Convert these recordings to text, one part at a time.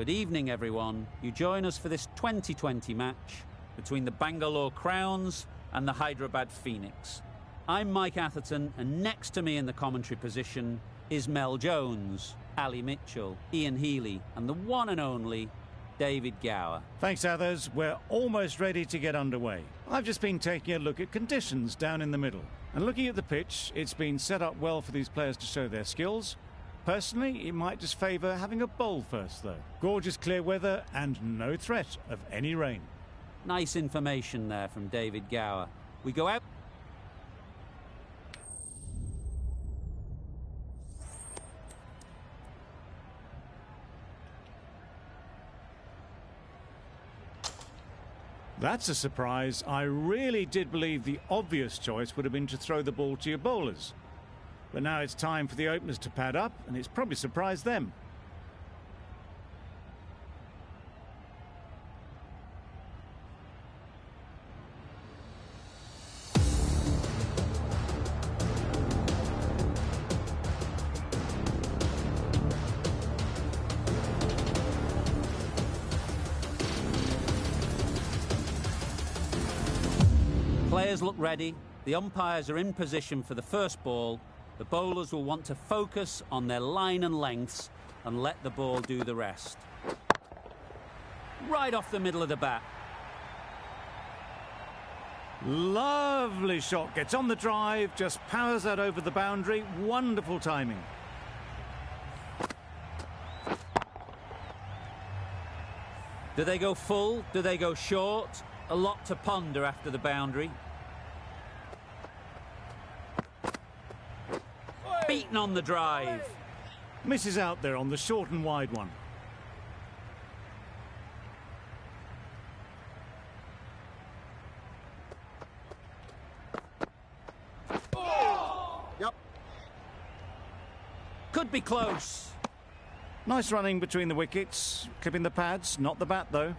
Good evening, everyone. You join us for this 2020 match between the Bangalore Crowns and the Hyderabad Phoenix. I'm Mike Atherton, and next to me in the commentary position is Mel Jones, Ali Mitchell, Ian Healy, and the one and only David Gower. Thanks, Athers. We're almost ready to get underway. I've just been taking a look at conditions down in the middle. And looking at the pitch, it's been set up well for these players to show their skills. Personally, it might just favour having a bowl first, though. Gorgeous clear weather and no threat of any rain. Nice information there from David Gower. We go out. That's a surprise. I really did believe the obvious choice would have been to throw the ball to your bowlers. But now it's time for the openers to pad up, and it's probably surprised them. Players look ready. The umpires are in position for the first ball. The bowlers will want to focus on their line and lengths and let the ball do the rest. Right off the middle of the bat. Lovely shot. Gets on the drive, just powers that over the boundary. Wonderful timing. Do they go full? Do they go short? A lot to ponder after the boundary. Beaten on the drive. Misses out there on the short and wide one. Yep. Could be close. Nice running between the wickets. Clipping the pads, not the bat though.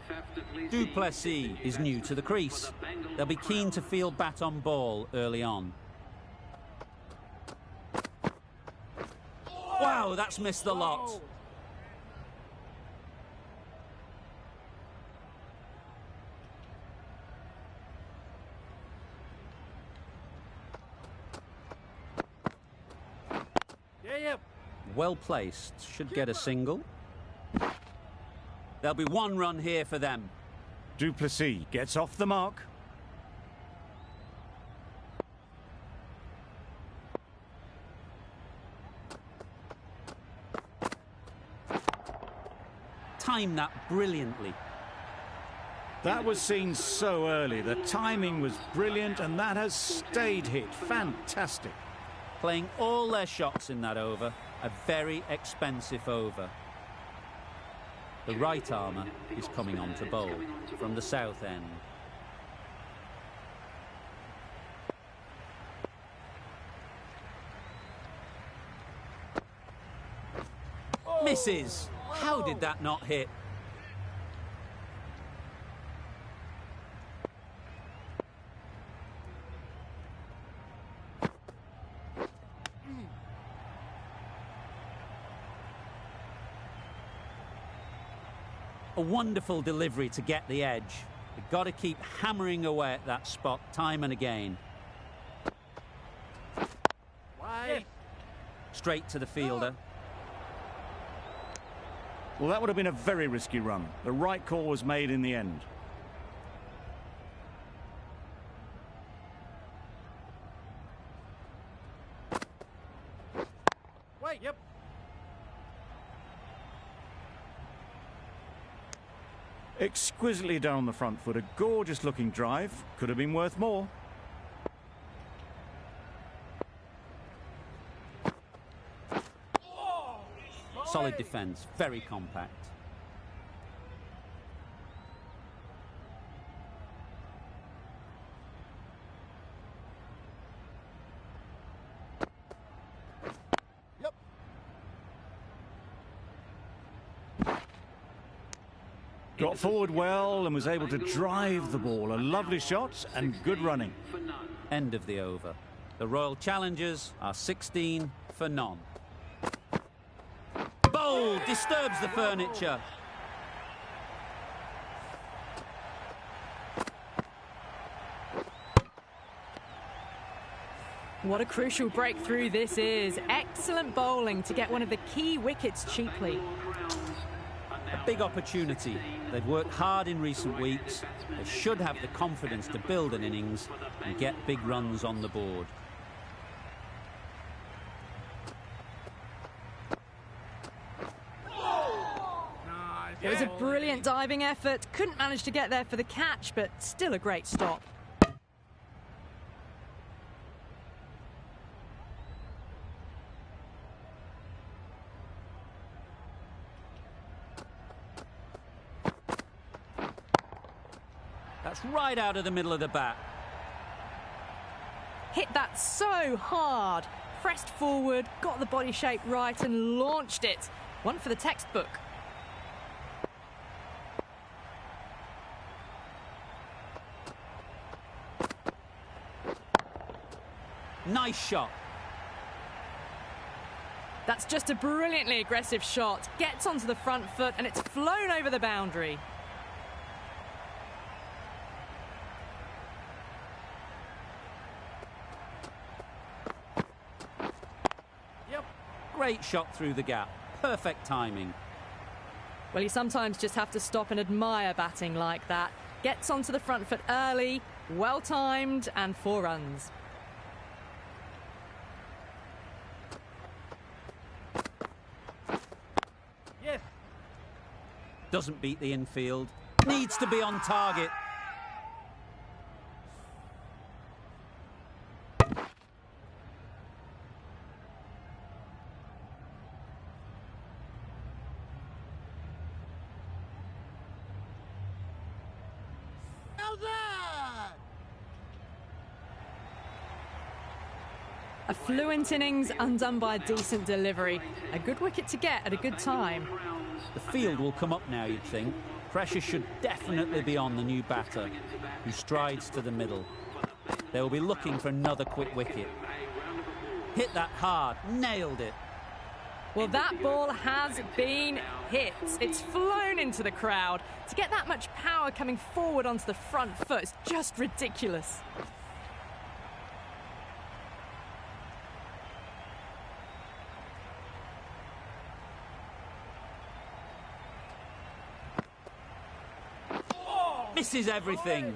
Du Plessis is new to the crease. They'll be keen to field bat on ball early on. Wow, that's missed the lot. Yeah. Well placed. Should get a single. There'll be one run here for them. Du Plessis gets off the mark. Timed that brilliantly. That was seen so early. The timing was brilliant, and that has stayed hit. Fantastic. Playing all their shots in that over. A very expensive over. The right armour is coming on to bowl from the south end. Misses. How did that not hit? A wonderful delivery to get the edge. You've got to keep hammering away at that spot time and again. Wide. Straight to the fielder. Well, that would have been a very risky run. The right call was made in the end. Wait, yep. Exquisitely done on the front foot. A gorgeous looking drive. Could have been worth more. Solid defence, very compact. Yep. Got forward well and was able to drive the ball. A lovely shot and good running. End of the over. The Royal Challengers are 16 for none. Bowl disturbs the furniture. What a crucial breakthrough this is. Excellent bowling to get one of the key wickets cheaply. A big opportunity. They've worked hard in recent weeks. They should have the confidence to build an innings and get big runs on the board. It was a brilliant diving effort. Couldn't manage to get there for the catch, but still a great stop. That's right out of the middle of the bat. Hit that so hard. Pressed forward, got the body shape right and launched it. One for the textbook. Nice shot. That's just a brilliantly aggressive shot. Gets onto the front foot and it's flown over the boundary. Great shot through the gap. Perfect timing. Well, you sometimes just have to stop and admire batting like that. Gets onto the front foot early, well timed, and 4 runs. Yes. Doesn't beat the infield. Needs to be on target. A fluent innings undone by a decent delivery. A good wicket to get at a good time. The field will come up now, you'd think. Pressure should definitely be on the new batter, who strides to the middle. They will be looking for another quick wicket. Hit that hard, nailed it. Well, that ball has been hit. It's flown into the crowd. To get that much power coming forward onto the front foot is just ridiculous. Misses everything.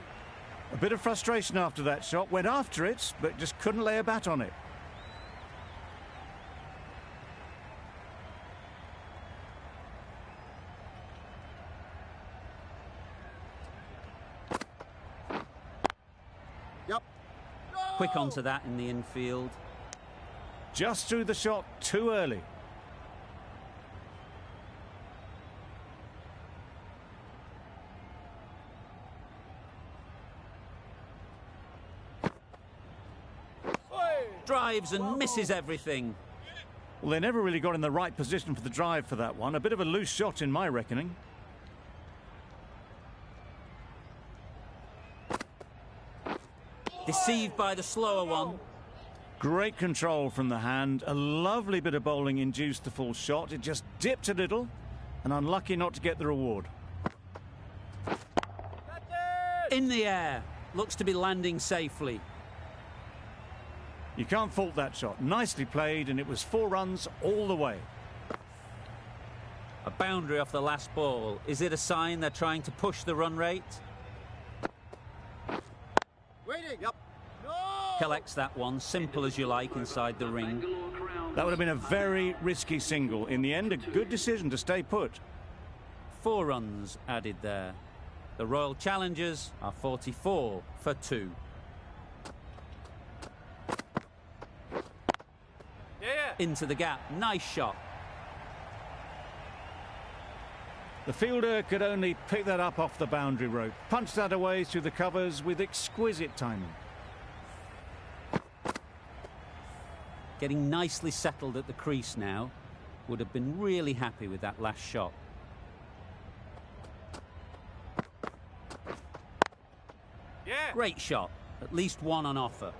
A bit of frustration after that shot. Went after it, but just couldn't lay a bat on it. Yep. Quick onto that in the infield. Just threw the shot too early. Drives and misses everything. Well, they never really got in the right position for the drive for that one. A bit of a loose shot in my reckoning. Deceived by the slower one. Great control from the hand. A lovely bit of bowling induced the full shot. It just dipped a little and unlucky not to get the reward. In the air. Looks to be landing safely. You can't fault that shot. Nicely played, and it was 4 runs all the way. A boundary off the last ball. Is it a sign they're trying to push the run rate? Waiting. Yep. No. Collects that one, simple as you like, inside the ring. That would have been a very risky single. In the end, a good decision to stay put. 4 runs added there. The Royal Challengers are 44 for 2. Into the gap. Nice shot. The fielder could only pick that up off the boundary rope. Punched that away through the covers with exquisite timing. Getting nicely settled at the crease now. Would have been really happy with that last shot. Yeah. Great shot. At least one on offer.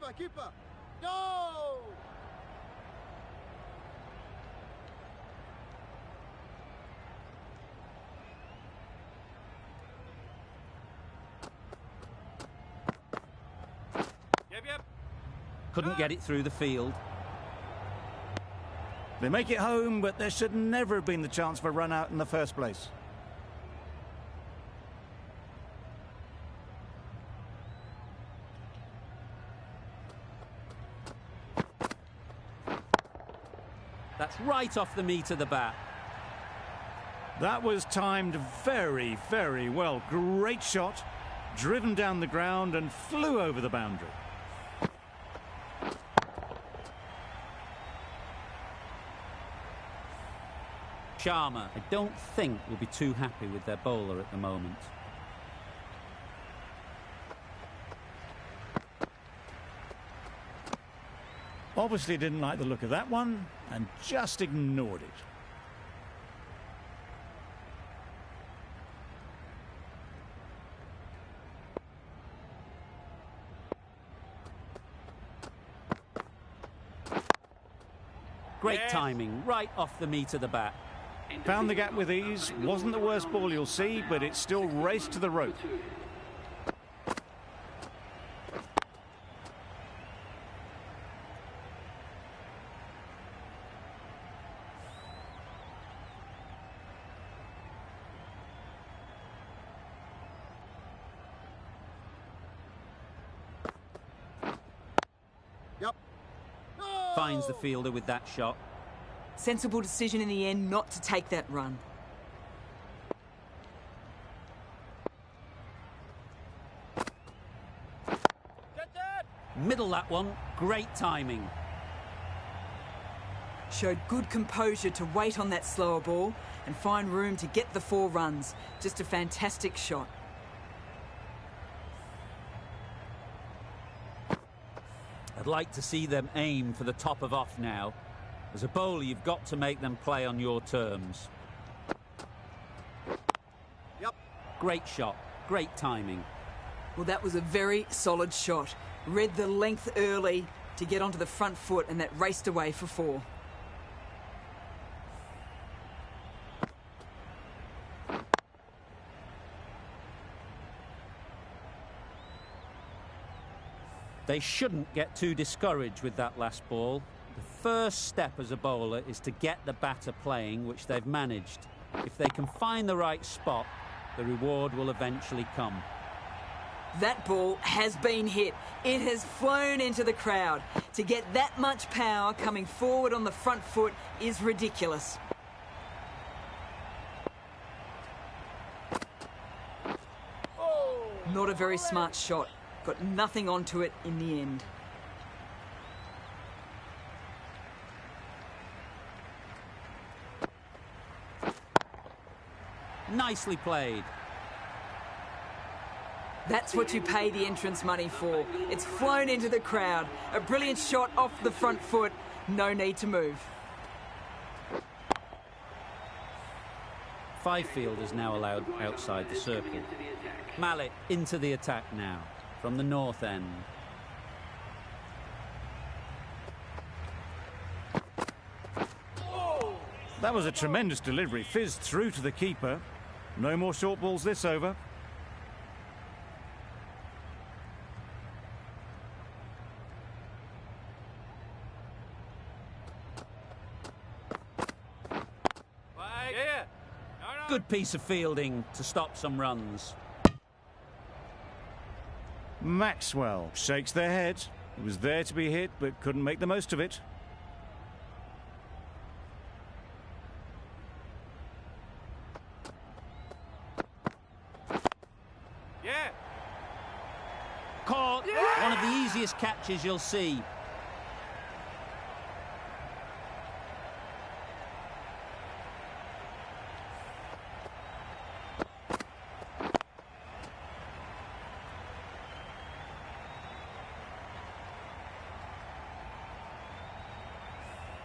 Keeper, keeper. No! Yep. Couldn't get it through the field. They make it home, but there should never have been the chance for a run out in the first place. That's right off the meat of the bat. That was timed very, very well. Great shot, driven down the ground and flew over the boundary. Sharma, I don't think, will be too happy with their bowler at the moment. Obviously didn't like the look of that one and just ignored it. Great timing, right off the meat of the bat. Found the gap with ease. Wasn't the worst ball you'll see, but it still raced to the rope. Yep. No! Finds the fielder with that shot. Sensible decision in the end not to take that run. Get that! Middle that one, great timing. Showed good composure to wait on that slower ball and find room to get the 4 runs. Just a fantastic shot. I'd like to see them aim for the top of off now. As a bowler, you've got to make them play on your terms. Yep. Great shot, great timing. Well, that was a very solid shot. Read the length early to get onto the front foot, and that raced away for 4. They shouldn't get too discouraged with that last ball. The first step as a bowler is to get the batter playing, which they've managed. If they can find the right spot, the reward will eventually come. That ball has been hit. It has flown into the crowd. To get that much power coming forward on the front foot is ridiculous. Oh! Not a very smart shot. Got nothing onto it in the end. Nicely played. That's what you pay the entrance money for. It's flown into the crowd. A brilliant shot off the front foot. No need to move. 5 fielders now allowed outside the circle. Mallet into the attack now from the north end. That was a tremendous delivery. Fizzed through to the keeper. No more short balls this over. Yeah. No. Good piece of fielding to stop some runs. Maxwell shakes their head. It was there to be hit, but couldn't make the most of it. Yeah. Caught. One of the easiest catches you'll see.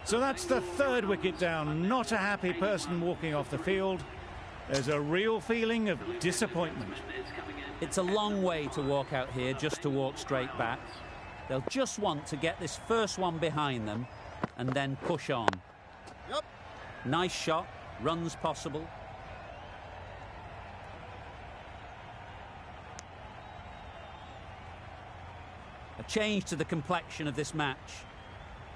So that's the 3rd wicket down. Not a happy person walking off the field. There's a real feeling of disappointment. It's a long way to walk out here just to walk straight back. They'll just want to get this first one behind them and then push on. Yep. Nice shot, runs possible. A change to the complexion of this match.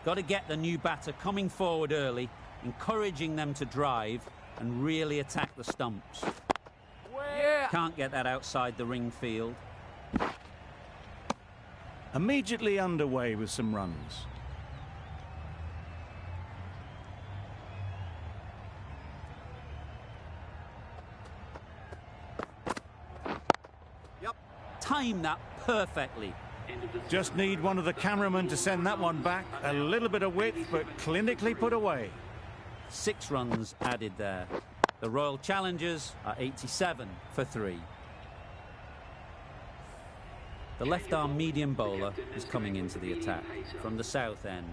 Got to get the new batter coming forward early, encouraging them to drive and really attack the stumps. Yeah. Can't get that outside the ring field. Immediately underway with some runs. Yep. Time that perfectly. Just need one of the cameramen to send that one back. A little bit of width, but clinically put away. 6 runs added there. The Royal Challengers are 87 for 3. The left-arm medium bowler is coming into the attack from the south end.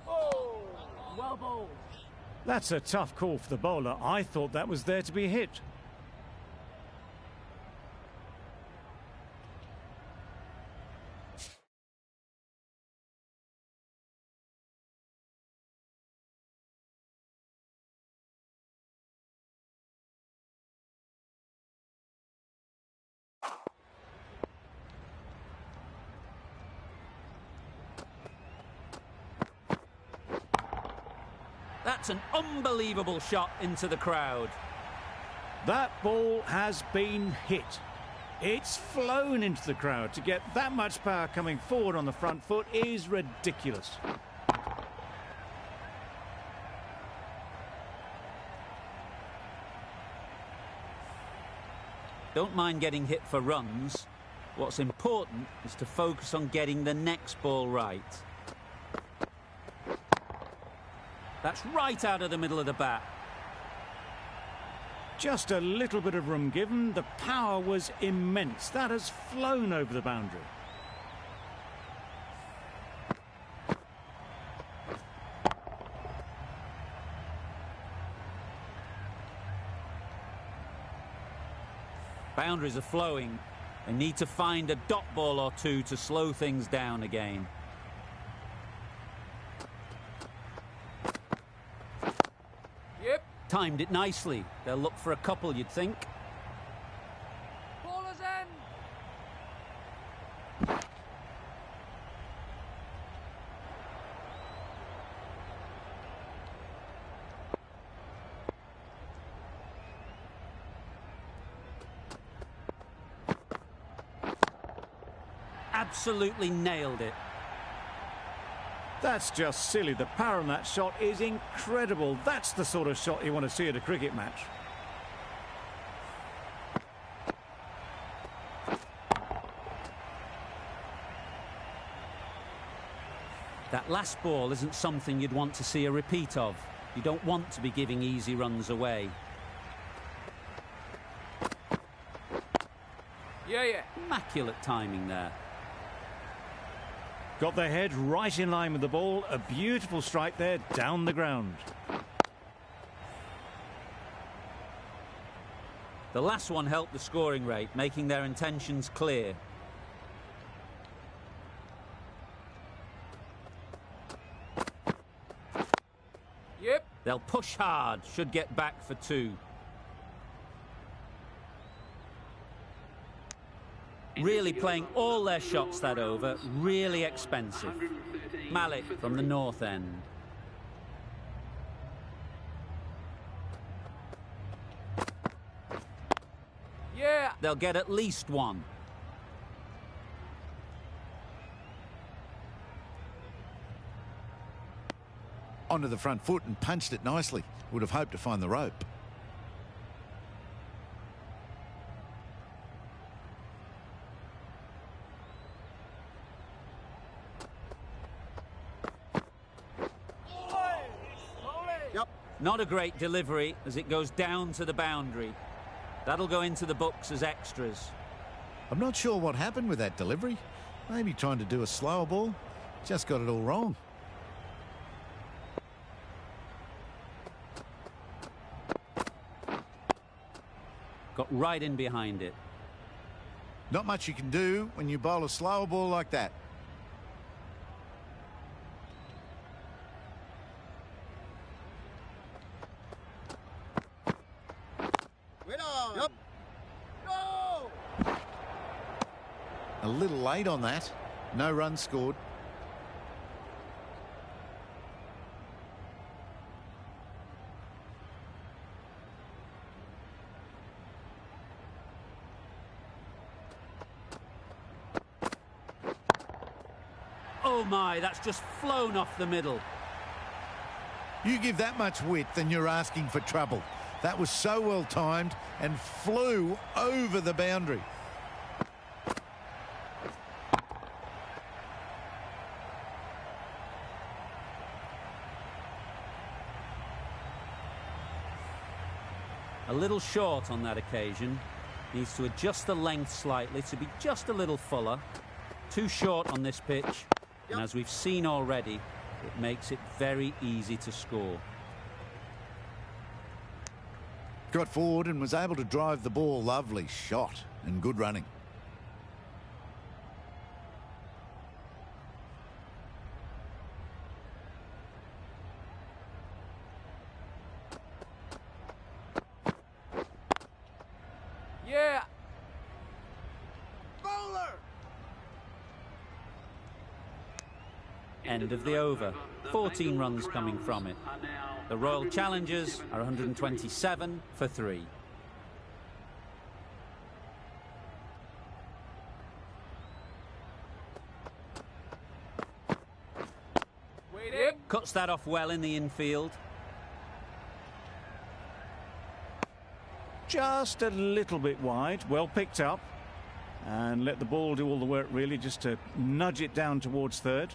Oh, well bowled. That's a tough call for the bowler. I thought that was there to be hit. That's an unbelievable shot into the crowd. That ball has been hit. It's flown into the crowd. To get that much power coming forward on the front foot is ridiculous. Don't mind getting hit for runs. What's important is to focus on getting the next ball right. That's right out of the middle of the bat. Just a little bit of room given. The power was immense. That has flown over the boundary. Boundaries are flowing. They need to find a dot ball or two to slow things down again. Yep. Timed it nicely. They'll look for a couple, you'd think. Baller's end. Absolutely nailed it. That's just silly. The power on that shot is incredible. That's the sort of shot you want to see at a cricket match. That last ball isn't something you'd want to see a repeat of. You don't want to be giving easy runs away. Yeah. Immaculate timing there. Got their head right in line with the ball. A beautiful strike there down the ground. The last one helped the scoring rate, making their intentions clear. Yep. They'll push hard, should get back for 2. Really playing all their shots that over, really expensive. Malik from the north end. Yeah. They'll get at least 1. Onto the front foot and punched it nicely. Would have hoped to find the rope. Yep. Not a great delivery as it goes down to the boundary. That'll go into the books as extras. I'm not sure what happened with that delivery. Maybe trying to do a slower ball. Just got it all wrong. got right in behind it. Not much you can do when you bowl a slower ball like that. Yep. Go! A little late on that. No runs scored. Oh my, that's just flown off the middle. You give that much width and you're asking for trouble. That was so well timed and flew over the boundary. A little short on that occasion. Needs to adjust the length slightly to be just a little fuller. Too short on this pitch. And as we've seen already, it makes it very easy to score. Got forward and was able to drive the ball. Lovely shot and good running. Yeah. Bowler! End of the over. 14 runs coming from it. The Royal Challengers are 127 for 3. Yep. Cuts that off well in the infield. Just a little bit wide, well picked up. And let the ball do all the work really, just to nudge it down towards third.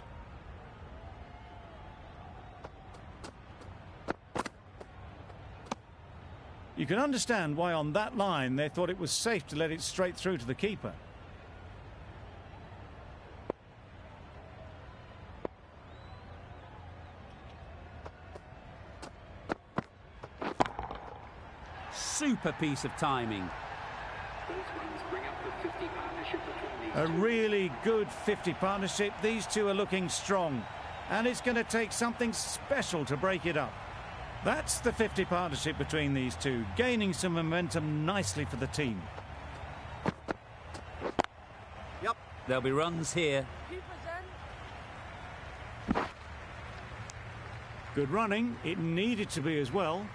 You can understand why on that line they thought it was safe to let it straight through to the keeper. Super piece of timing. A really good 50 partnership. These two are looking strong. And it's going to take something special to break it up. That's the 50 partnership between these two, gaining some momentum nicely for the team. Yep. There'll be runs here. Good running. It needed to be as well.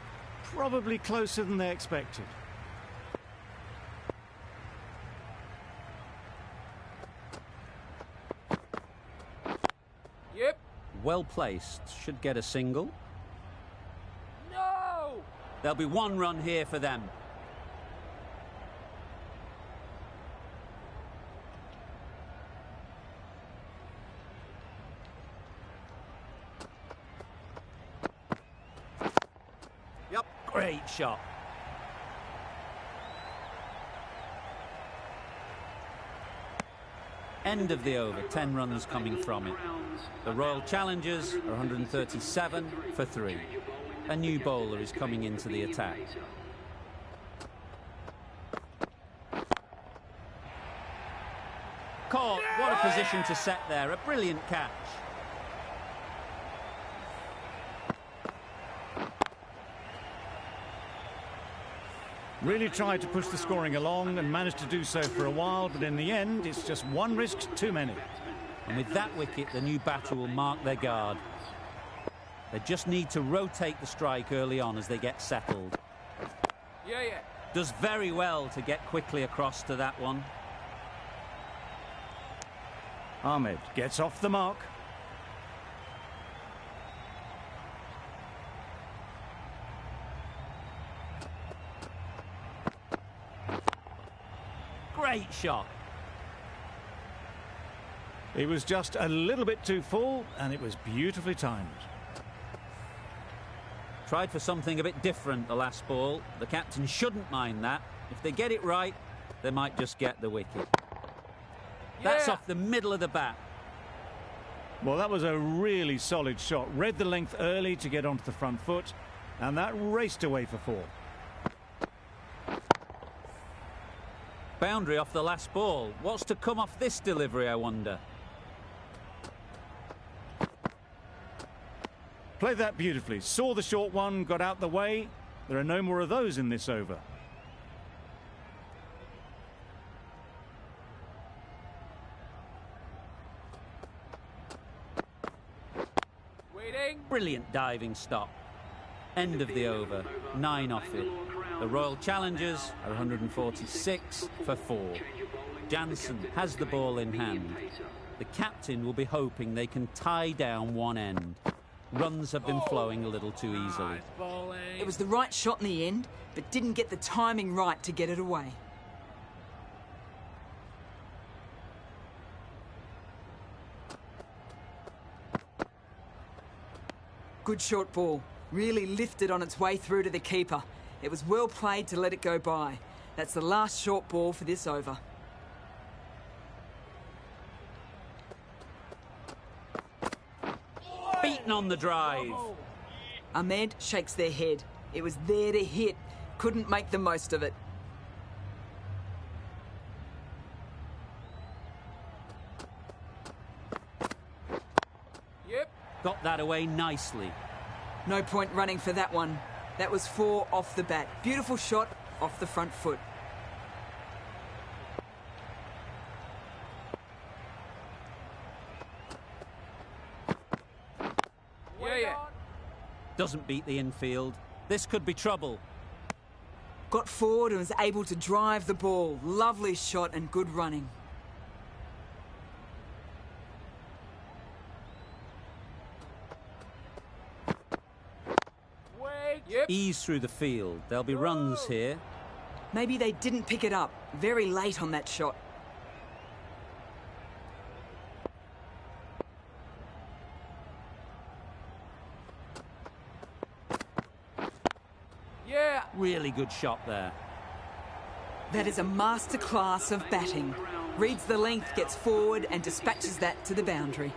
Probably closer than they expected. Yep. Well placed. Should get a single. No! There'll be 1 run here for them. Yep. Great shot. End of the over. 10 runs coming from it. The Royal Challengers are 137 for 3. A new bowler is coming into the attack. Caught. What a position to set there. A brilliant catch. Really tried to push the scoring along and managed to do so for a while, but in the end, it's just one risk too many. And with that wicket, the new batter will mark their guard. They just need to rotate the strike early on as they get settled. Yeah. Does very well to get quickly across to that one. Ahmed gets off the mark. Great shot. It was just a little bit too full, and it was beautifully timed. Tried for something a bit different the last ball. The captain shouldn't mind that. If they get it right, they might just get the wicket. That's off the middle of the bat. Well, that was a really solid shot. Read the length early to get onto the front foot, and that raced away for 4. Boundary off the last ball. What's to come off this delivery, I wonder? Played that beautifully. Saw the short one, got out the way. There are no more of those in this over. Waiting. Brilliant diving stop. End of the over. 9 off it. The Royal Challengers are 146 for 4. Jansen has the ball in hand. The captain will be hoping they can tie down one end. Runs have been flowing a little too easily. It was the right shot in the end, but didn't get the timing right to get it away. Good short ball. Really lifted on its way through to the keeper. It was well played to let it go by. That's the last short ball for this over. Beaten on the drive. Ahmed shakes their head. It was there to hit. Couldn't make the most of it. Yep. Got that away nicely. No point running for that one. That was 4 off the bat. Beautiful shot off the front foot. Yeah. Doesn't beat the infield. This could be trouble. Got forward and was able to drive the ball. Lovely shot and good running. Wait. Yep. Ease through the field. There'll be runs here. Maybe they didn't pick it up. Very late on that shot. Yeah. Really good shot there. That is a masterclass of batting. Reads the length, gets forward and dispatches that to the boundary.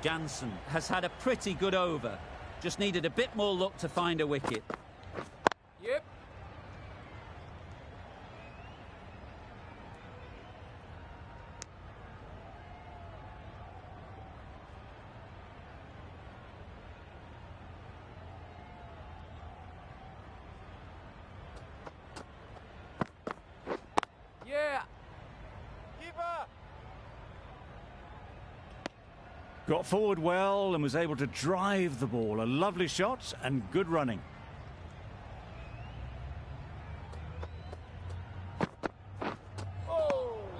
Jansen has had a pretty good over. Just needed a bit more luck to find a wicket. Yep. Yeah. Keeper. Got forward well and was able to drive the ball. A lovely shot and good running.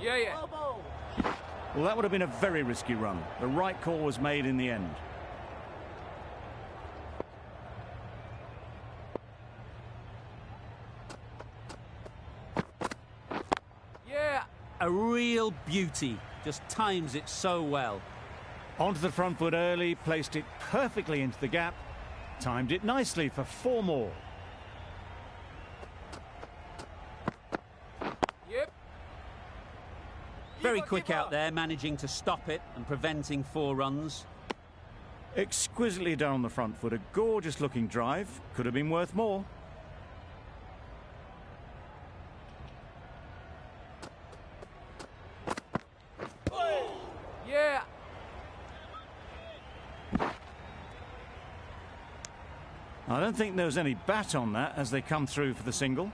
Yeah. Well, that would have been a very risky run. The right call was made in the end. Yeah. A real beauty. Just times it so well. Onto the front foot early, placed it perfectly into the gap. Timed it nicely for 4 more. Yep. Very quick out there, managing to stop it and preventing 4 runs. Exquisitely done on the front foot. A gorgeous looking drive. Could have been worth more. Yeah. I don't think there was any bat on that as they come through for the single.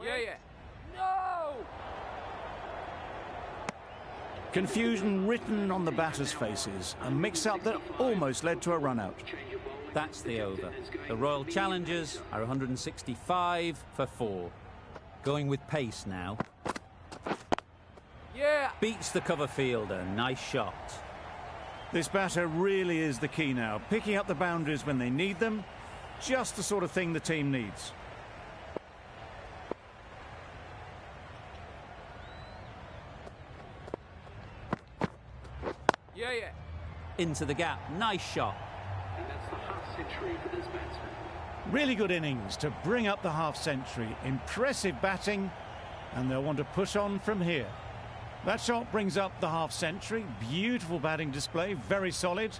Yeah. No. Confusion written on the batters' faces. A mix-up that almost led to a run-out. That's the over. The Royal Challengers are 165 for 4. Going with pace now. Yeah. Beats the cover fielder. Nice shot. This batter really is the key now. Picking up the boundaries when they need them. Just the sort of thing the team needs. Yeah. Into the gap. Nice shot. And that's the half-century for this batsman. Really good innings to bring up the half-century. Impressive batting, and they'll want to push on from here. That shot brings up the half-century. Beautiful batting display, very solid.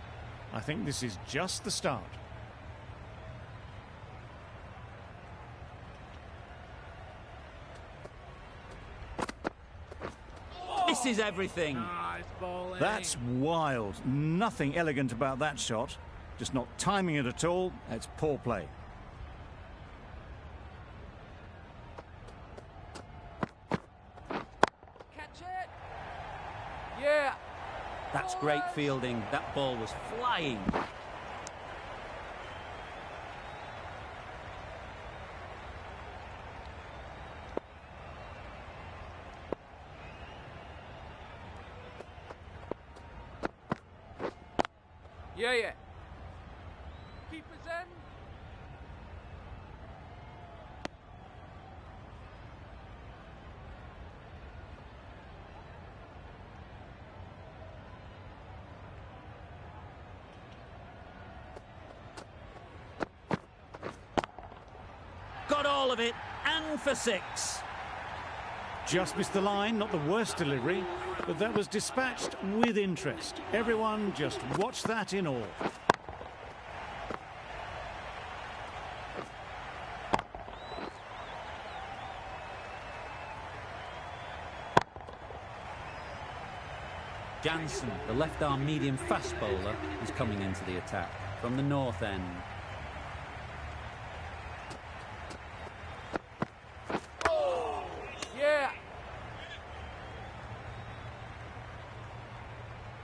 I think this is just the start. Misses everything. Nice bowling. That's wild. Nothing elegant about that shot. Just not timing it at all. It's poor play. Catch it. Yeah. That's great fielding. That ball was flying. Yeah, yeah. Keepers in. Got all of it, and for 6. Just missed the line, not the worst delivery, but that was dispatched with interest. Everyone just watch that in awe. Jansen, the left-arm medium fast bowler, is coming into the attack from the north end. Yeah.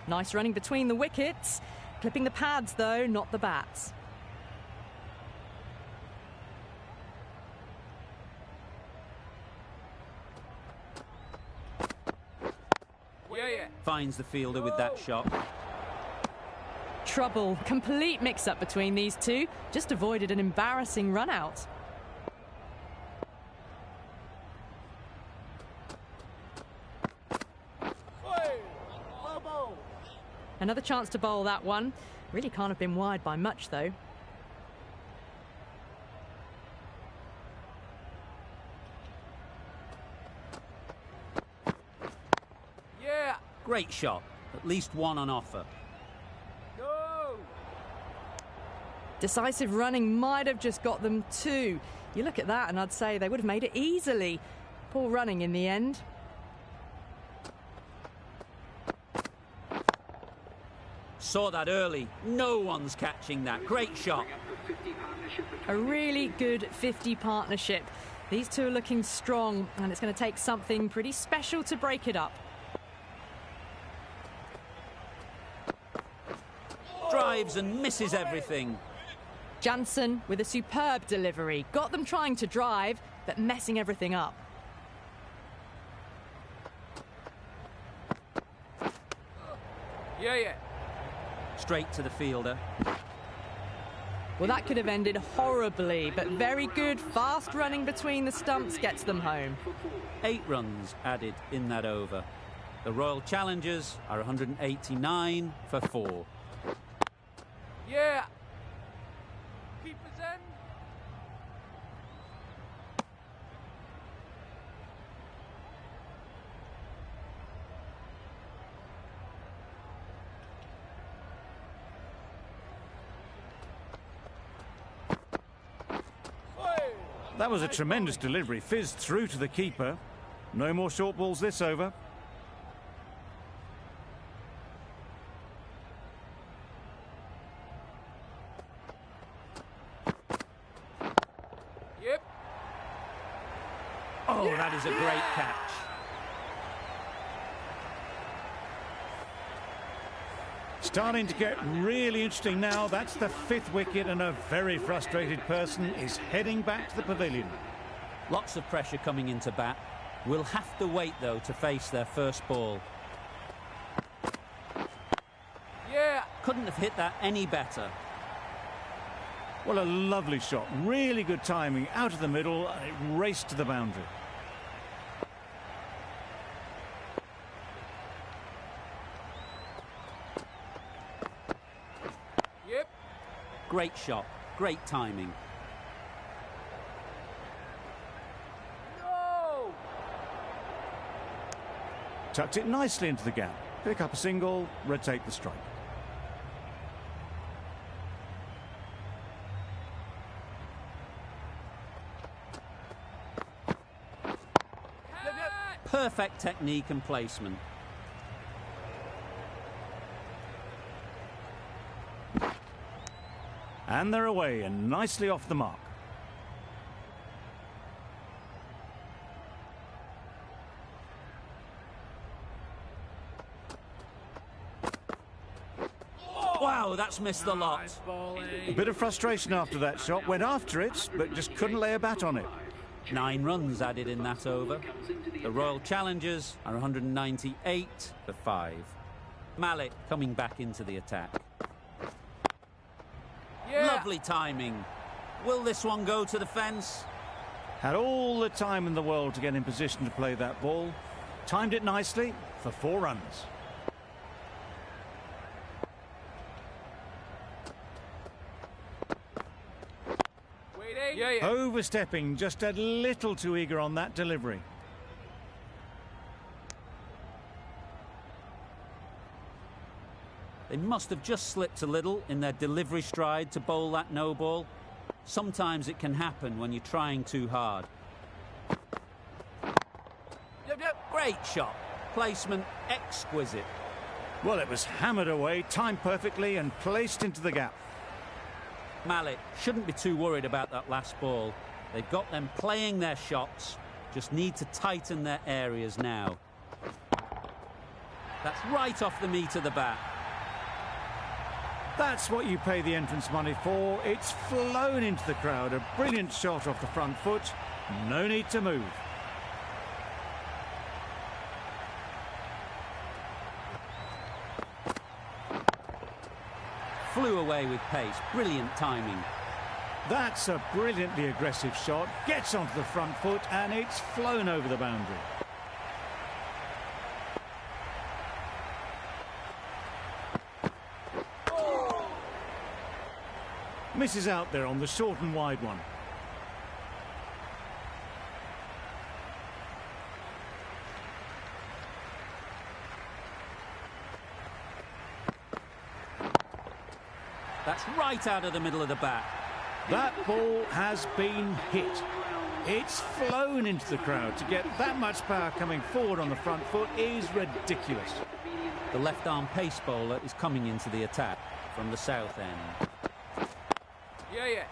Nice running between the wickets. Clipping the pads, though, not the bats. Yeah, yeah. Finds the fielder with that shot. Trouble. Complete mix-up between these two. Just avoided an embarrassing run-out. Another chance to bowl that one. Really can't have been wide by much, though. Yeah. Great shot. At least one on offer. No. Decisive running might have just got them 2. You look at that and I'd say they would have made it easily. Poor running in the end. Saw that early. No one's catching that. Great shot. A really good 50 partnership. These two are looking strong, and it's going to take something pretty special to break it up. Drives and misses everything. Jansen with a superb delivery. Got them trying to drive, but messing everything up. Yeah, yeah. Straight to the fielder. Well, that could have ended horribly, but very good. Fast running between the stumps gets them home. 8 runs added in that over. The Royal Challengers are 189 for 4. Yeah. Keepers in. That was a tremendous delivery. Fizzed through to the keeper. No more short balls this over. Yep. Oh, that is a great catch. Starting to get really interesting now. That's the 5th wicket, and a very frustrated person is heading back to the pavilion. Lots of pressure coming into bat. Will have to wait, though, to face their first ball. Yeah. Couldn't have hit that any better. Well, a lovely shot. Really good timing. Out of the middle, and it raced to the boundary. Yep. Great shot. Great timing. No. Tucked it nicely into the gap. Pick up a single, rotate the strike. Perfect technique and placement. And they're away and nicely off the mark. Wow, that's missed the lot. A bit of frustration after that shot. Went after it, but just couldn't lay a bat on it. 9 runs added in that over. The Royal Challengers are 198 for 5. Malik coming back into the attack. Yeah. Lovely timing. Will this one go to the fence? Had all the time in the world to get in position to play that ball. Timed it nicely for 4 runs. Waiting. Yeah, yeah. Overstepping, just a little too eager on that delivery. They must have just slipped a little in their delivery stride to bowl that no ball. Sometimes it can happen when you're trying too hard. Yep, yep. Great shot. Placement exquisite. Well, it was hammered away, timed perfectly and placed into the gap. Malik shouldn't be too worried about that last ball. They've got them playing their shots, just need to tighten their areas now. That's right off the meat of the bat. That's what you pay the entrance money for. It's flown into the crowd. A brilliant shot off the front foot. No need to move. Flew away with pace. Brilliant timing. That's a brilliantly aggressive shot. Gets onto the front foot and it's flown over the boundary. Misses out there on the short and wide one. That's right out of the middle of the bat. That ball has been hit. It's flown into the crowd. To get that much power coming forward on the front foot is ridiculous. The left-arm pace bowler is coming into the attack from the south end. Yeah, yeah.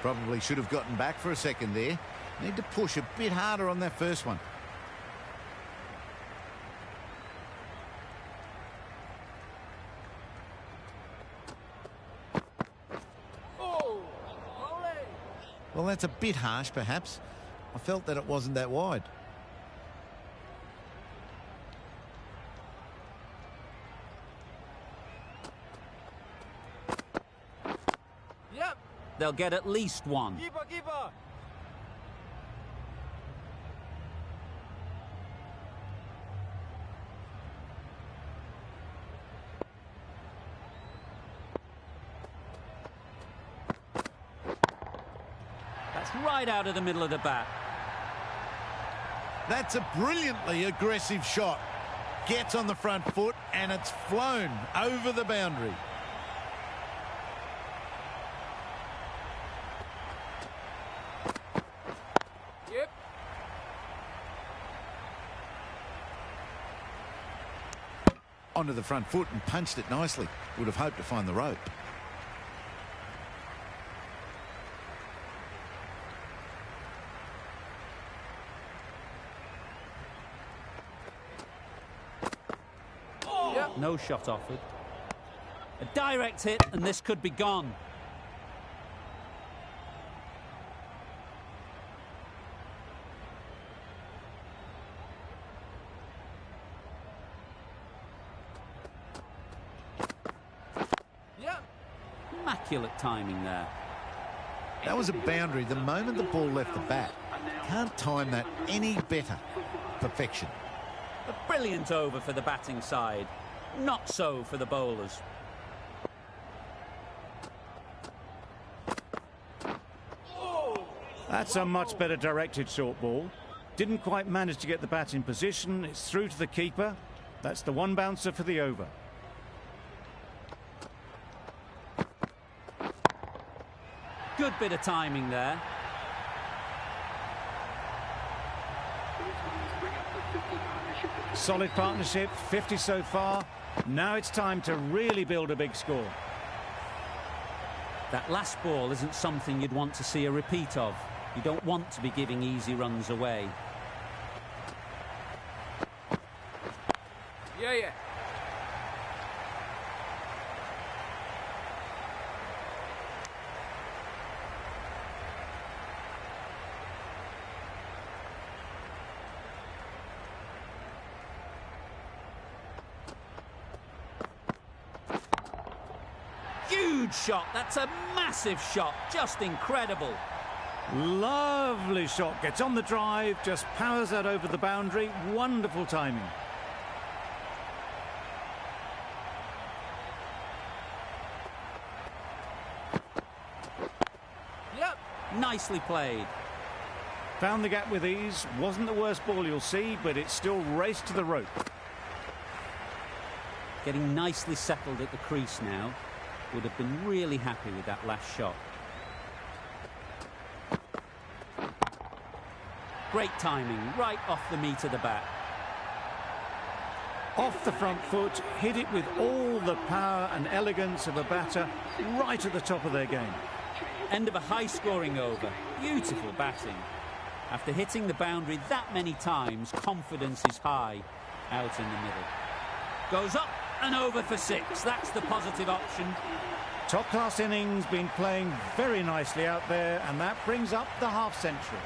Probably should have gotten back for a second there. Need to push a bit harder on that first one. Oh, rolling. Well, that's a bit harsh, perhaps. I felt that it wasn't that wide. Yep. They'll get at least one. Keeper, keeper. That's right out of the middle of the bat. That's a brilliantly aggressive shot. Gets on the front foot and it's flown over the boundary. onto the front foot and punched it nicely. Would have hoped to find the rope. Yep. No shot offered. A direct hit, and this could be gone. Yep. Immaculate timing there. That was a boundary the moment the ball left the bat. Can't time that any better. Perfection. A brilliant over for the batting side. Not so for the bowlers. That's a much better directed short ball. Didn't quite manage to get the bat in position. It's through to the keeper. That's the one bouncer for the over. Good bit of timing there. Solid partnership, 50 so far. Now it's time to really build a big score. That last ball isn't something you'd want to see a repeat of. You don't want to be giving easy runs away. Yeah. Huge shot. That's a massive shot. Just incredible. Lovely shot. Gets on the drive, just powers that over the boundary. Wonderful timing. Yep. Nicely played. Found the gap with ease. Wasn't the worst ball you'll see, but it still raced to the rope. Getting nicely settled at the crease now. Would have been really happy with that last shot. Great timing, right off the meat of the bat. Off the front foot, hit it with all the power and elegance of a batter, right at the top of their game. End of a high-scoring over. Beautiful batting. After hitting the boundary that many times, confidence is high out in the middle. Goes up and over for 6. That's the positive option. Top-class innings, been playing very nicely out there, and that brings up the half-century.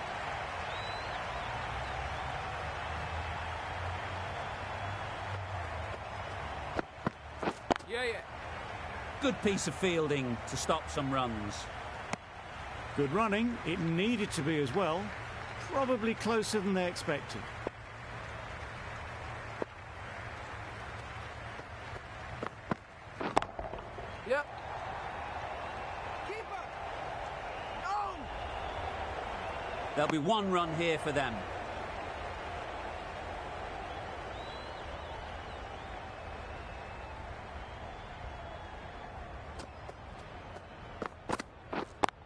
Yeah. Good piece of fielding to stop some runs. Good running. It needed to be as well. Probably closer than they expected. Yep. Keeper. No. There'll be one run here for them.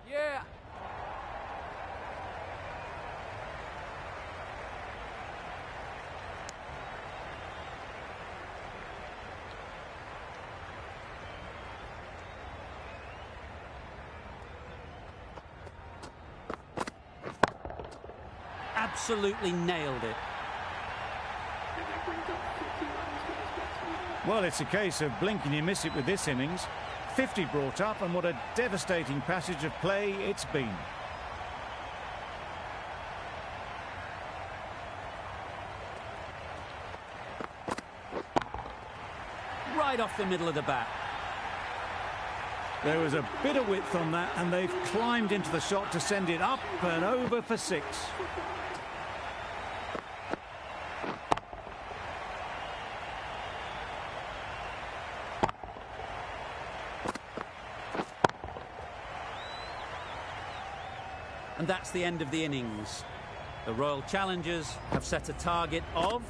Yeah. Absolutely nailed it. Well, it's a case of blink and you miss it with this innings. 50 brought up, and what a devastating passage of play it's been. Right off the middle of the bat. There was a bit of width on that, and they've climbed into the shot to send it up and over for 6. And that's the end of the innings. The Royal Challengers have set a target of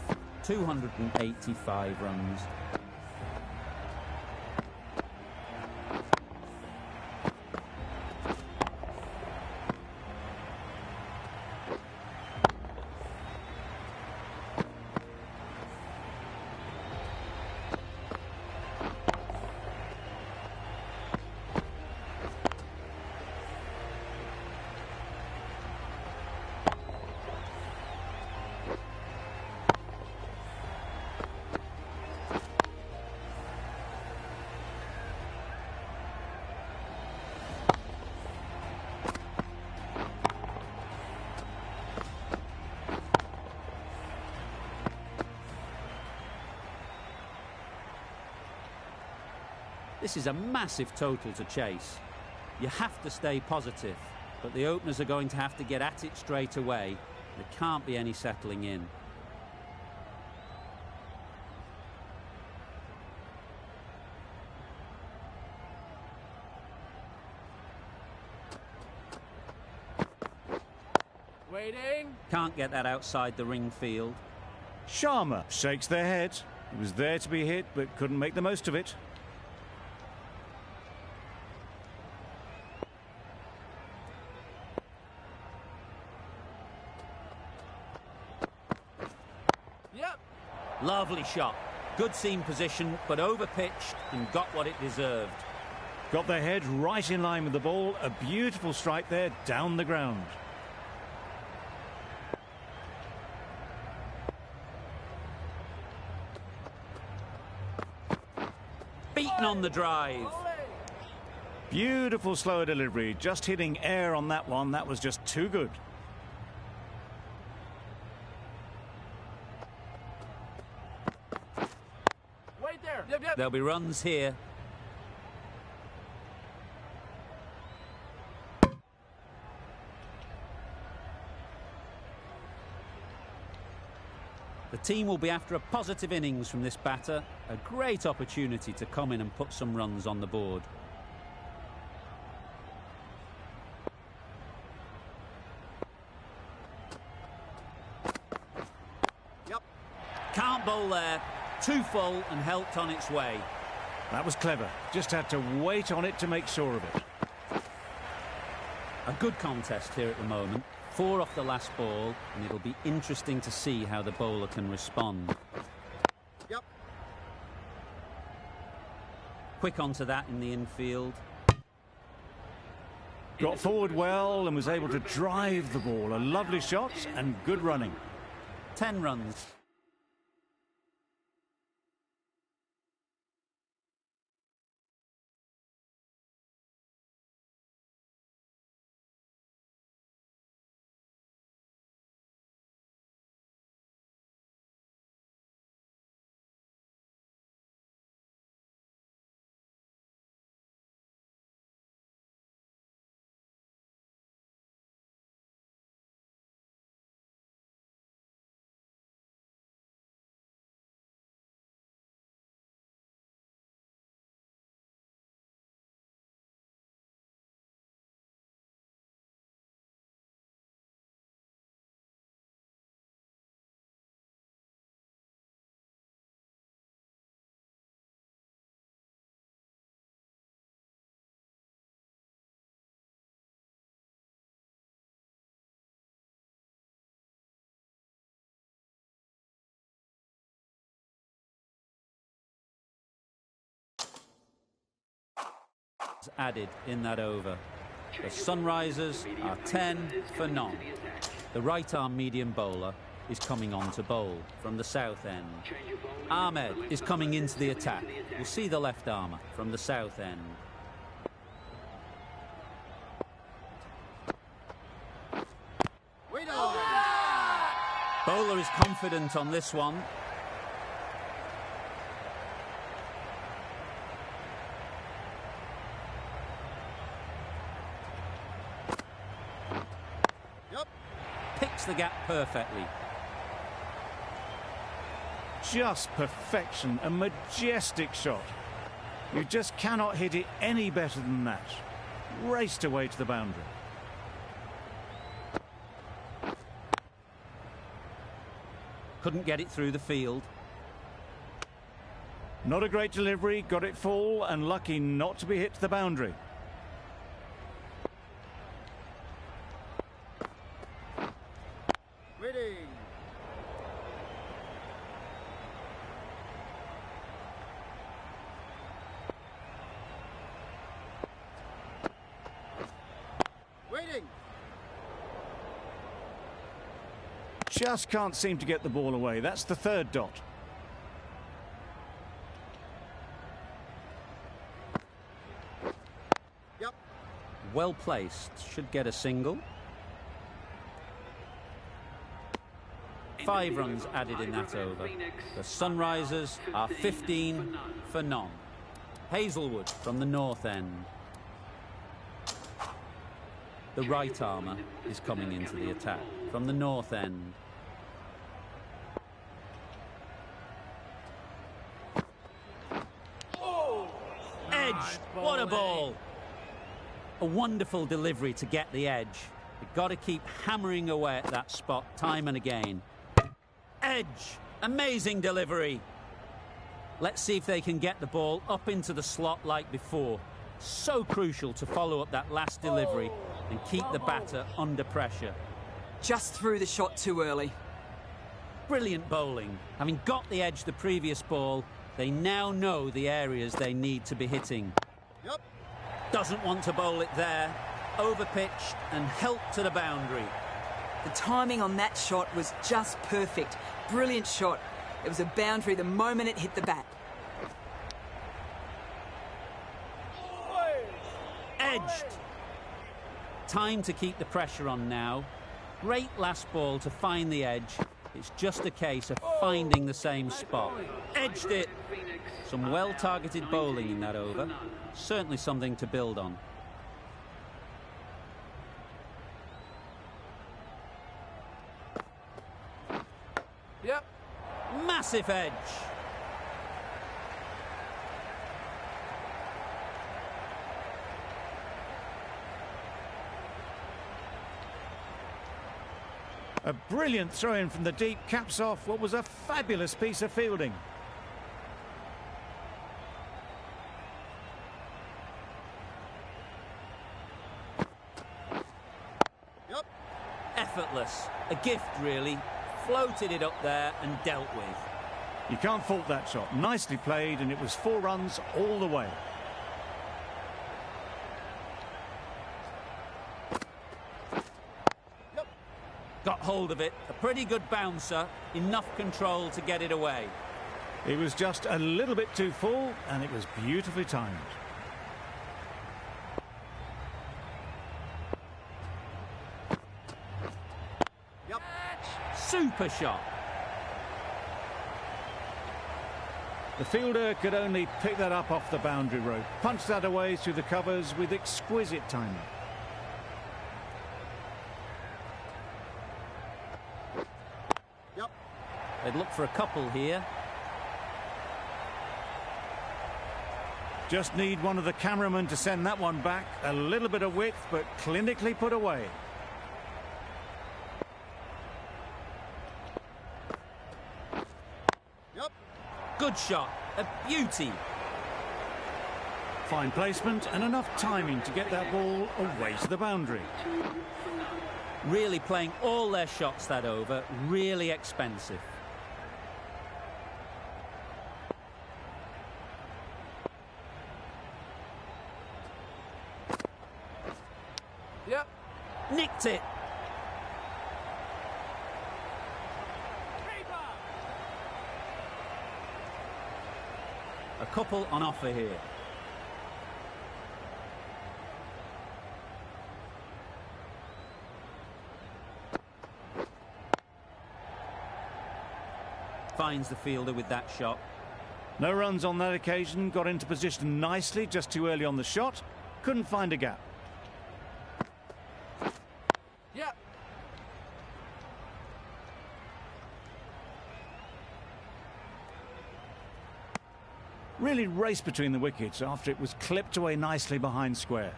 285 runs. This is a massive total to chase. You have to stay positive, but the openers are going to have to get at it straight away. There can't be any settling in. Waiting. Can't get that outside the ring field. Sharma shakes their head. He was there to be hit, but couldn't make the most of it. Yep. Lovely shot. Good seam position, but over-pitched and got what it deserved. Got their head right in line with the ball. A beautiful strike there down the ground. Beaten on the drive. Beautiful slower delivery. Just hitting air on that one. That was just too good. Wait there. Yep, yep. There'll be runs here. The team will be after a positive innings from this batter. A great opportunity to come in and put some runs on the board. Yep. Can't bowl there. Too full and helped on its way. That was clever. Just had to wait on it to make sure of it. A good contest here at the moment. 4 off the last ball, and it'll be interesting to see how the bowler can respond. Yep. Quick onto that in the infield. Got forward well and was able to drive the ball. A lovely shot and good running. 10 runs. Added in that over. The Sunrisers are 10 for none. The right-arm medium bowler is coming on to bowl from the south end. Ahmed is coming into the attack. We'll see the left armer from the south end. Wait on. Bowler is confident on this one. Picks the gap perfectly. Just perfection, a majestic shot. You just cannot hit it any better than that. Raced away to the boundary. Couldn't get it through the field. Not a great delivery, got it full and lucky not to be hit to the boundary. Waiting. Waiting. Just can't seem to get the ball away. That's the third dot. Yep. Well placed. Should get a single. 5 runs added in that over. The Sunrisers are 15 for none. Hazelwood from the north end. The right armour is coming into the attack from the north end. Edge! What a ball! A wonderful delivery to get the edge. You've got to keep hammering away at that spot time and again. Edge! Amazing delivery. Let's see if they can get the ball up into the slot like before. So crucial to follow up that last delivery and keep the batter under pressure. Just threw the shot too early. Brilliant bowling. Having got the edge the previous ball, they now know the areas they need to be hitting. Yep. Doesn't want to bowl it there. Overpitched and helped to the boundary. The timing on that shot was just perfect. Brilliant shot. It was a boundary the moment it hit the bat. Edged. Time to keep the pressure on now. Great last ball to find the edge. It's just a case of finding the same spot. Edged it. Some well-targeted bowling in that over. Certainly something to build on. Yep. Massive edge. A brilliant throw-in from the deep caps off what was a fabulous piece of fielding. Yep. Effortless. A gift, really. Floated it up there and dealt with. You can't fault that shot. Nicely played, and it was 4 runs all the way. Got hold of it. A pretty good bouncer. Enough control to get it away. It was just a little bit too full, and it was beautifully timed. Yep. Super shot. The fielder could only pick that up off the boundary rope. Punched that away through the covers with exquisite timing. Yep. They'd look for a couple here. Just need one of the cameramen to send that one back. A little bit of width, but clinically put away. Yep. Good shot. A beauty. Fine placement and enough timing to get that ball away to the boundary. Really playing all their shots that over. Really expensive. Yep. Nicked it. A couple on offer here. Finds the fielder with that shot. No runs on that occasion. Got into position nicely, just too early on the shot. Couldn't find a gap. Yep. Really raced between the wickets after it was clipped away nicely behind square.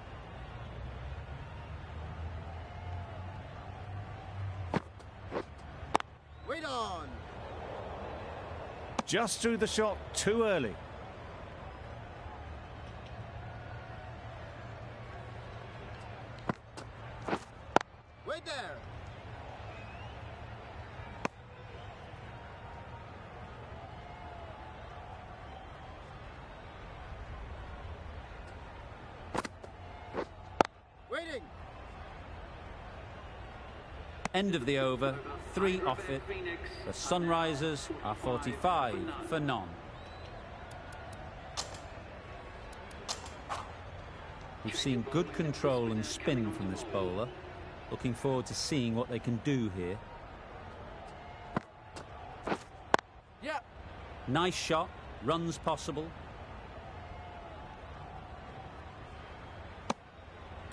Wait on. Just threw the shot too early. Wait there. Waiting. End of the over. 3 off it. The Sunrisers are 45 for none. We've seen good control and spin from this bowler. Looking forward to seeing what they can do here. Yep. Nice shot. Runs possible.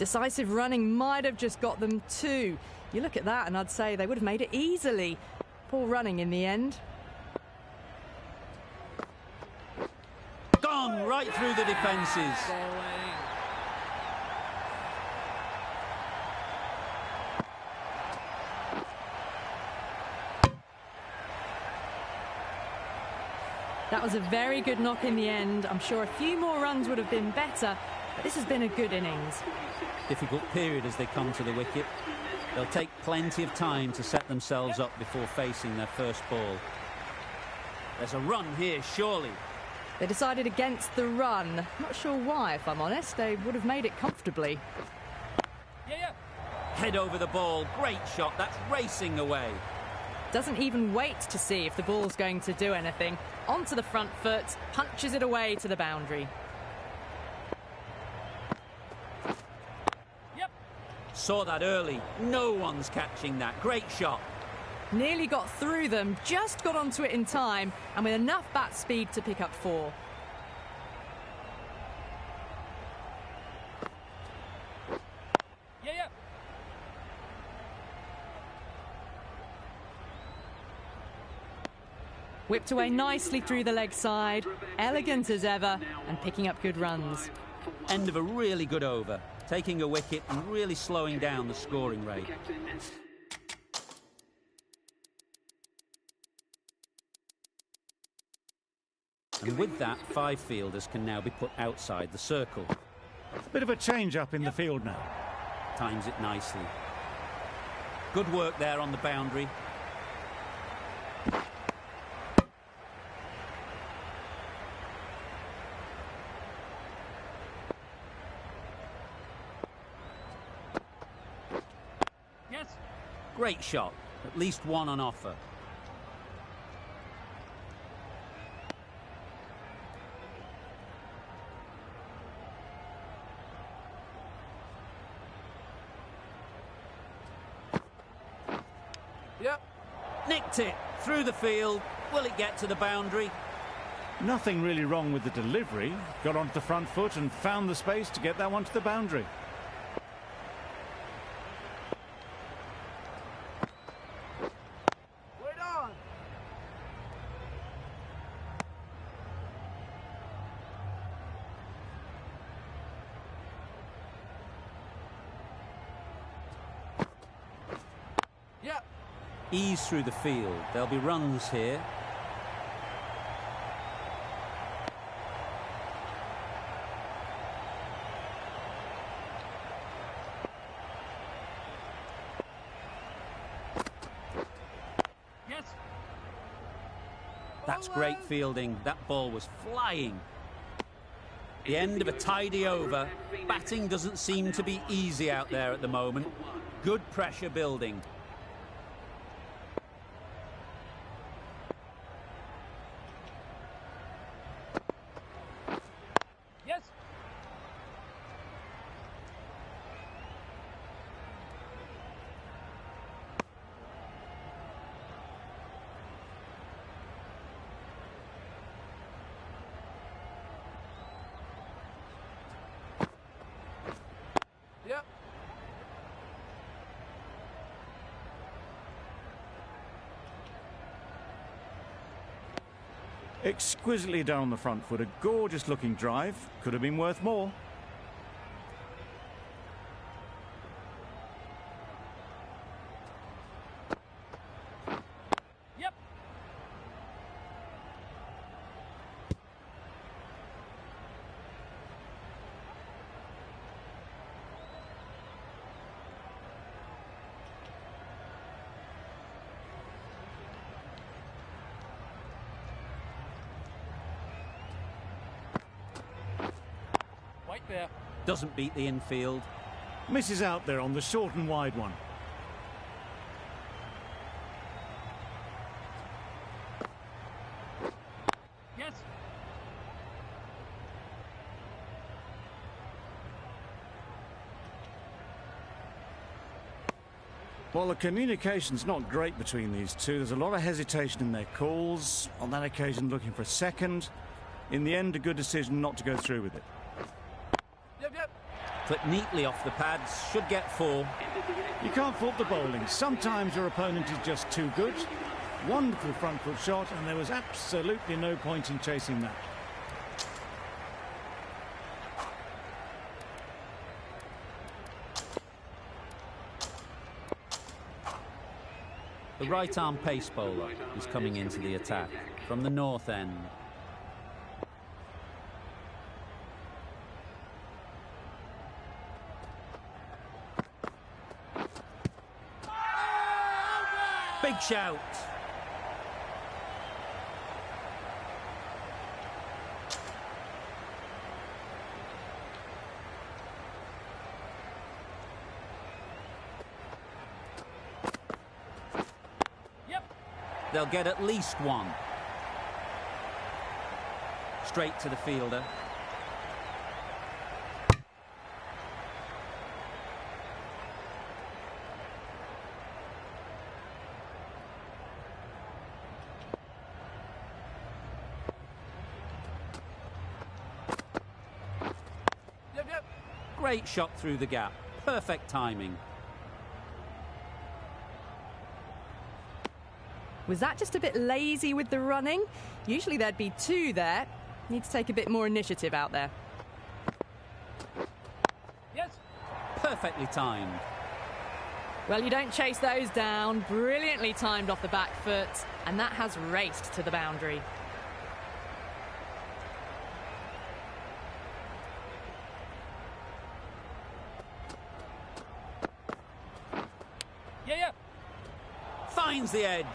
Decisive running might have just got them two. You look at that and I'd say they would have made it easily. Poor running in the end. Gone right through the defences. That was a very good knock in the end. I'm sure a few more runs would have been better, but this has been a good innings. Difficult period as they come to the wicket. They'll take plenty of time to set themselves up before facing their first ball. There's a run here, surely. They decided against the run. Not sure why, if I'm honest. They would have made it comfortably. Head over the ball. Great shot. That's racing away. Doesn't even wait to see if the ball's going to do anything. Onto the front foot, punches it away to the boundary. Saw that early. No one's catching that. Great shot. Nearly got through them, just got onto it in time, and with enough bat speed to pick up 4. Whipped away nicely through the leg side, elegant as ever, and picking up good runs. End of a really good over, taking a wicket and really slowing down the scoring rate. And with that, 5 fielders can now be put outside the circle. Bit of a change up in the field now. Times it nicely. Good work there on the boundary. Great shot. At least one on offer. Nicked it through the field. Will it get to the boundary? Nothing really wrong with the delivery. Got onto the front foot and found the space to get that one to the boundary. Ease through the field. There'll be runs here. That's great fielding. That ball was flying. The end of a tidy over. Batting doesn't seem to be easy out there at the moment. Good pressure building. Exquisitely down the front foot, a gorgeous looking drive. Could have been worth more. Doesn't beat the infield. Misses out there on the short and wide one. Well, the communication's not great between these two. There's a lot of hesitation in their calls. On that occasion, looking for a second. In the end, a good decision not to go through with it. Clipped neatly off the pads, should get 4. You can't fault the bowling. Sometimes your opponent is just too good. Wonderful front foot shot, and there was absolutely no point in chasing that. The right-arm pace bowler is coming into the attack from the north end. Big shout. They'll get at least 1. Straight to the fielder. Yep. Great shot through the gap. Perfect timing. Was that just a bit lazy with the running? Usually there'd be 2 there. Need to take a bit more initiative out there. Yes. Perfectly timed. Well, you don't chase those down. Brilliantly timed off the back foot, and that has raced to the boundary. Yeah. Finds the edge.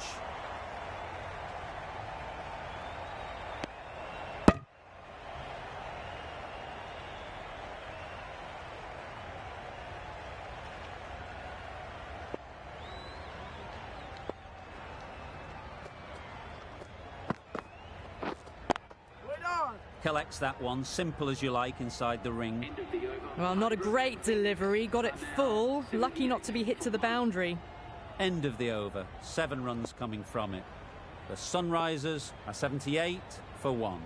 Collects that one, simple as you like, inside the ring. Well, not a great delivery. Got it full. Lucky not to be hit to the boundary. End of the over. 7 runs coming from it. The Sunrisers are 78 for 1.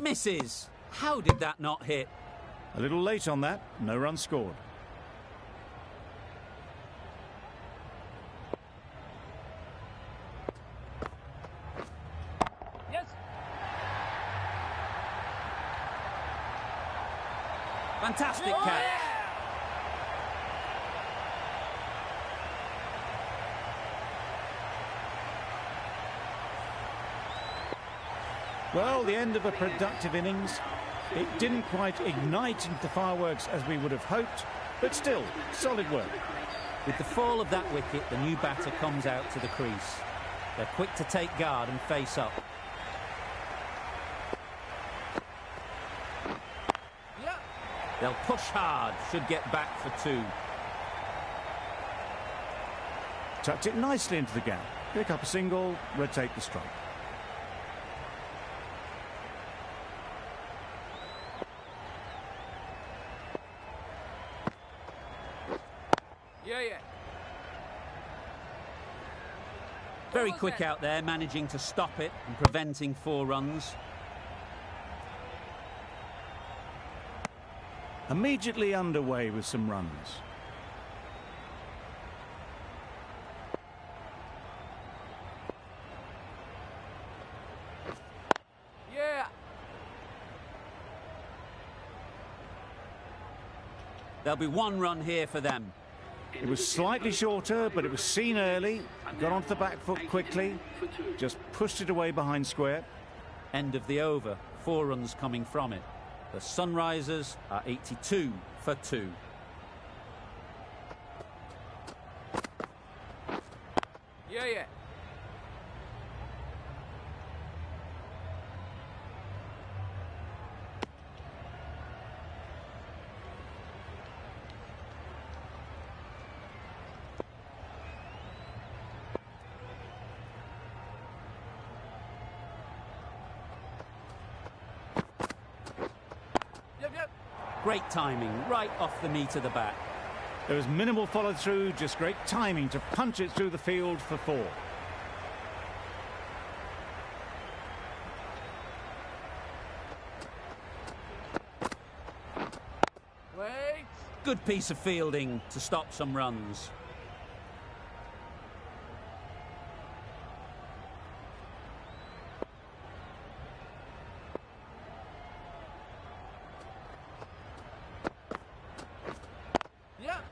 Misses. How did that not hit? A little late on that. No run scored. Yes. Fantastic catch. Well, the end of a productive innings. It didn't quite ignite into the fireworks as we would have hoped, but still, solid work. With the fall of that wicket, the new batter comes out to the crease. They're quick to take guard and face up. Yeah. They'll push hard, should get back for 2. Tucked it nicely into the gap. Pick up a single, rotate the strike. Yeah. Very quick out there, managing to stop it and preventing 4 runs. Immediately underway with some runs. Yeah. There'll be 1 run here for them. It was slightly shorter, but it was seen early. Got onto the back foot quickly. Just pushed it away behind square. End of the over. 4 runs coming from it. The Sunrisers are 82 for 2. Yeah. Yep. Great timing, right off the meat of the bat. There was minimal follow-through, just great timing to punch it through the field for 4. Wait. Good piece of fielding to stop some runs. Yep.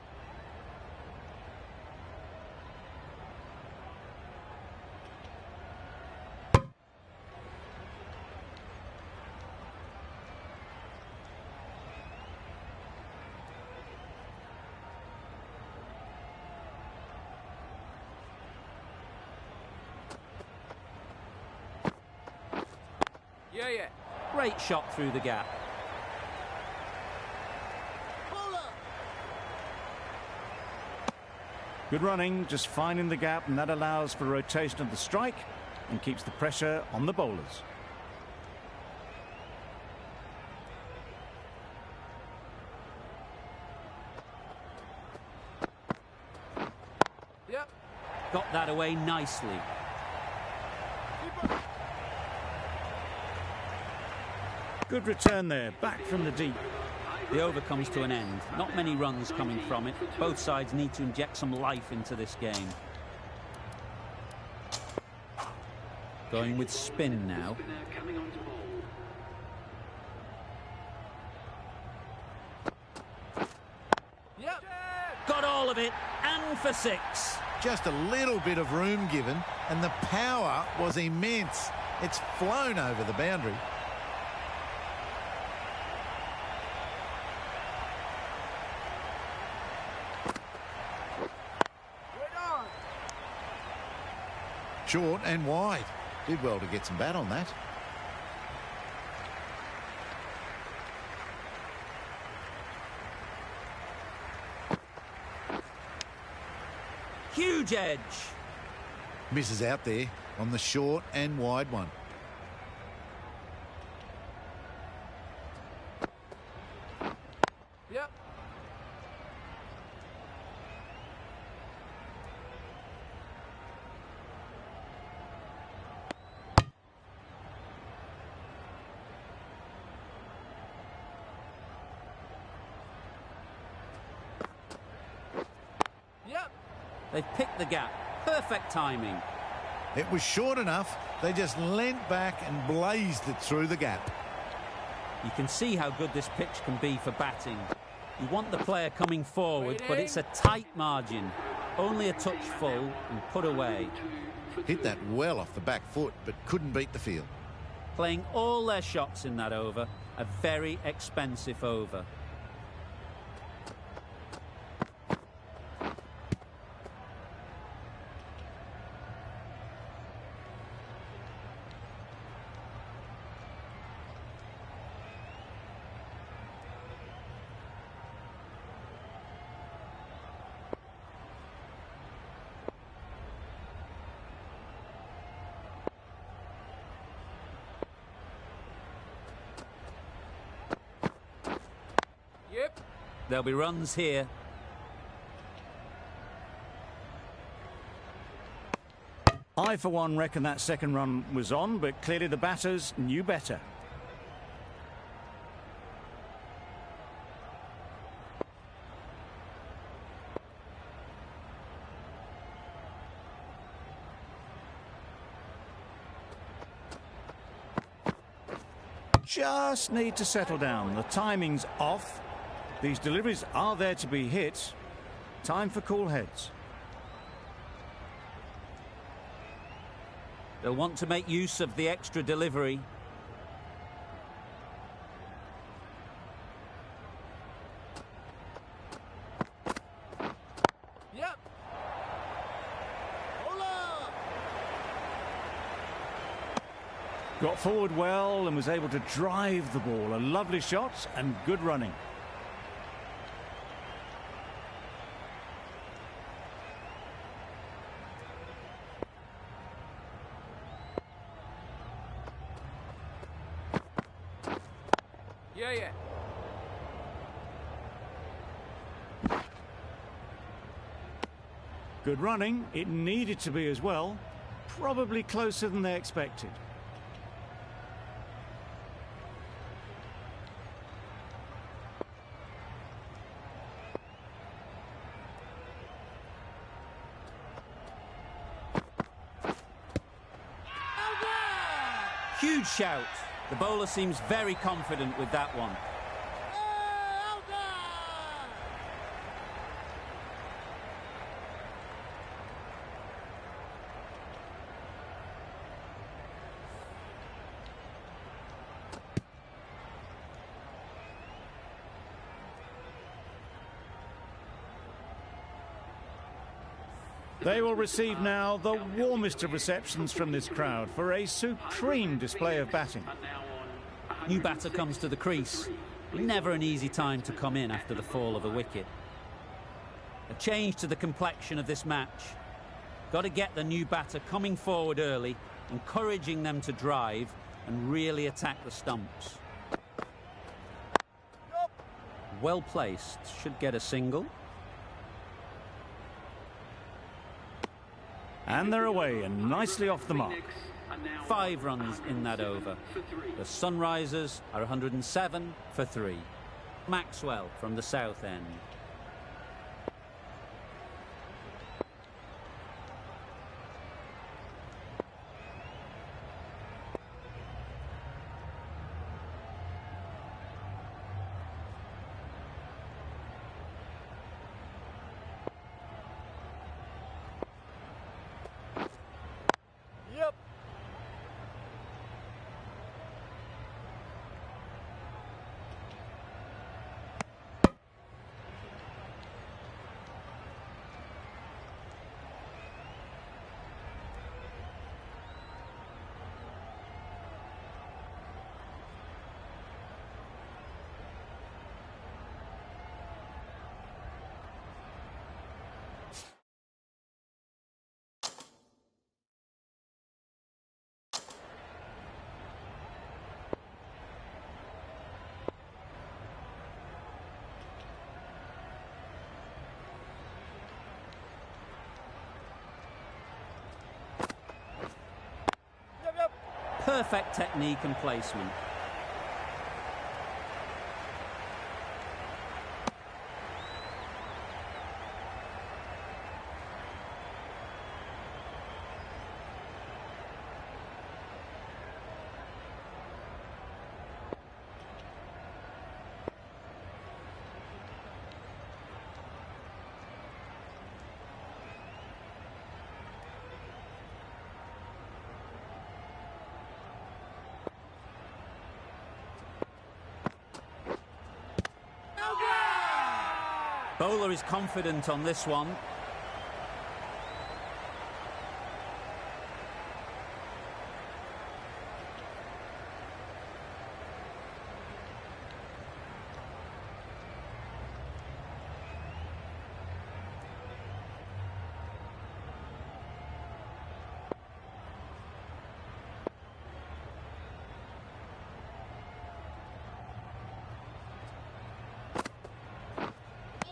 Yeah, yeah. Great shot through the gap. Good running, just finding the gap, and that allows for rotation of the strike and keeps the pressure on the bowlers. Yep. Got that away nicely. Good return there, back from the deep. The over comes to an end. Not many runs coming from it. Both sides need to inject some life into this game. Going with spin now. Spinner coming on to bowl. Yep. Got all of it, and for 6. Just a little bit of room given, and the power was immense. It's flown over the boundary. Right on. Short and wide. Did well to get some bat on that. Huge edge. Misses out there on the short and wide one. Yep. Yep. They've picked the gap. Perfect timing. It was short enough. They just leant back and blazed it through the gap. You can see how good this pitch can be for batting. You want the player coming forward, but it's a tight margin. Only a touch full and put away. Hit that well off the back foot, but couldn't beat the field. Playing all their shots in that over. A very expensive over. Yep. There'll be runs here. I, for one, reckon that second run was on, but clearly the batters knew better. Just need to settle down. The timing's off. These deliveries are there to be hit. Time for cool heads. They'll want to make use of the extra delivery. Yep. Got forward well and was able to drive the ball. A lovely shot and good running. Yeah, yeah. Good running. It needed to be as well. Probably closer than they expected. Huge shout. The bowler seems very confident with that one. They will receive now the warmest of receptions from this crowd for a supreme display of batting. New batter comes to the crease. Never an easy time to come in after the fall of a wicket. A change to the complexion of this match. Got to get the new batter coming forward early, encouraging them to drive and really attack the stumps. Well placed, should get a single. And they're away and nicely off the mark. 5 runs in that over. The Sunrisers are 107 for 3. Maxwell from the south end. Yep. Perfect technique and placement. Bowler is confident on this one.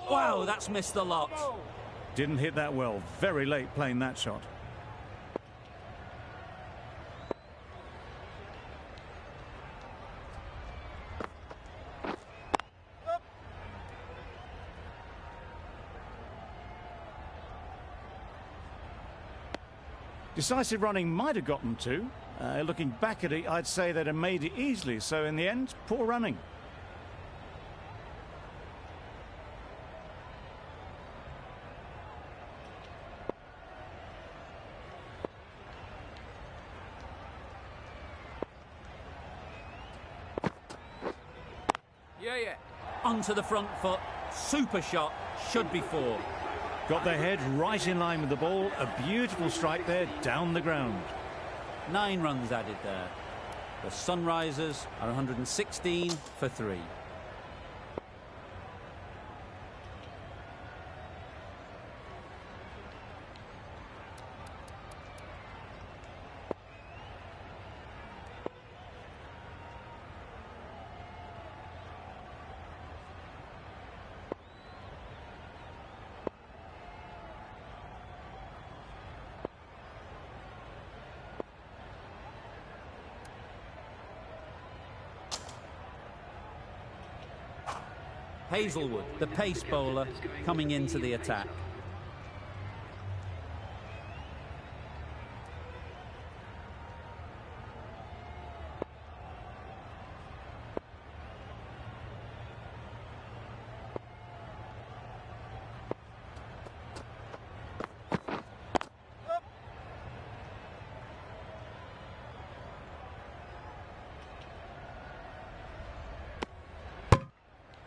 Wow, that's missed the lot. Didn't hit that well. Very late playing that shot. Decisive running might have got them to. Looking back at it, I'd say they'd have made it easily. So in the end, poor running. Yeah. Onto the front foot. Super shot. Should be 4. Got their head right in line with the ball. A beautiful strike there down the ground. 9 runs added there. The Sunrisers are 116 for 3. Hazelwood, the pace bowler, coming into the attack.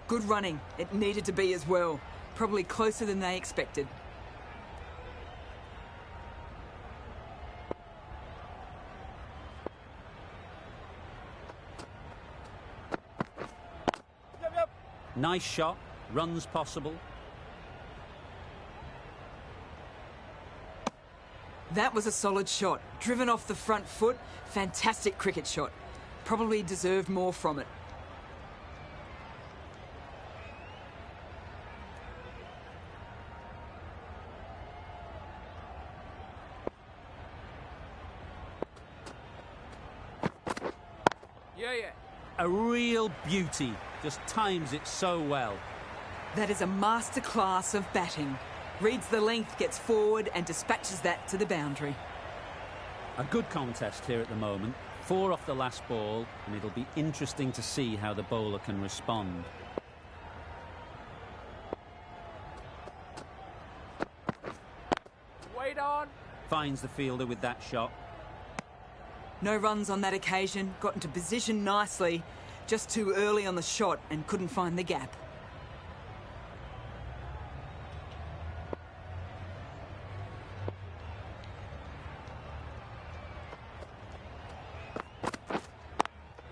Good running. It needed to be as well. Probably closer than they expected. Nice shot. Runs possible. That was a solid shot. Driven off the front foot. Fantastic cricket shot. Probably deserved more from it. A real beauty. Just times it so well. That is a masterclass of batting. Reads the length, gets forward and dispatches that to the boundary. A good contest here at the moment. 4 off the last ball, and it'll be interesting to see how the bowler can respond. Wait on. Finds the fielder with that shot. No runs on that occasion, got into position nicely, just too early on the shot and couldn't find the gap.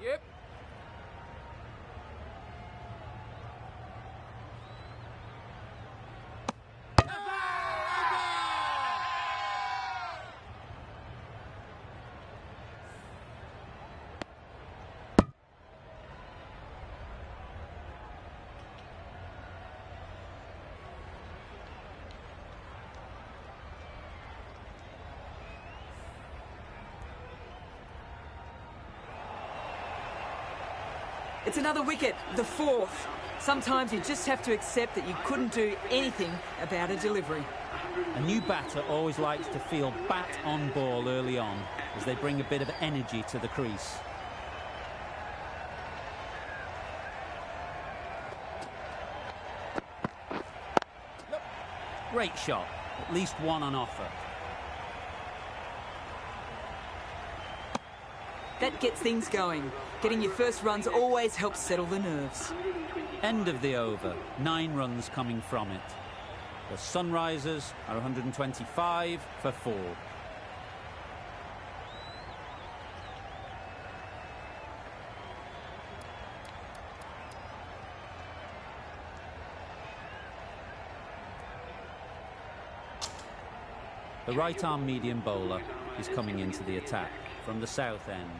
Yep. It's another wicket, the 4th. Sometimes you just have to accept that you couldn't do anything about a delivery. A new batter always likes to feel bat on ball early on, as they bring a bit of energy to the crease. Great shot, at least one on offer. That gets things going. Getting your first runs always helps settle the nerves. End of the over, 9 runs coming from it. The Sunrisers are 125 for 4. The right-arm medium bowler is coming into the attack from the south end.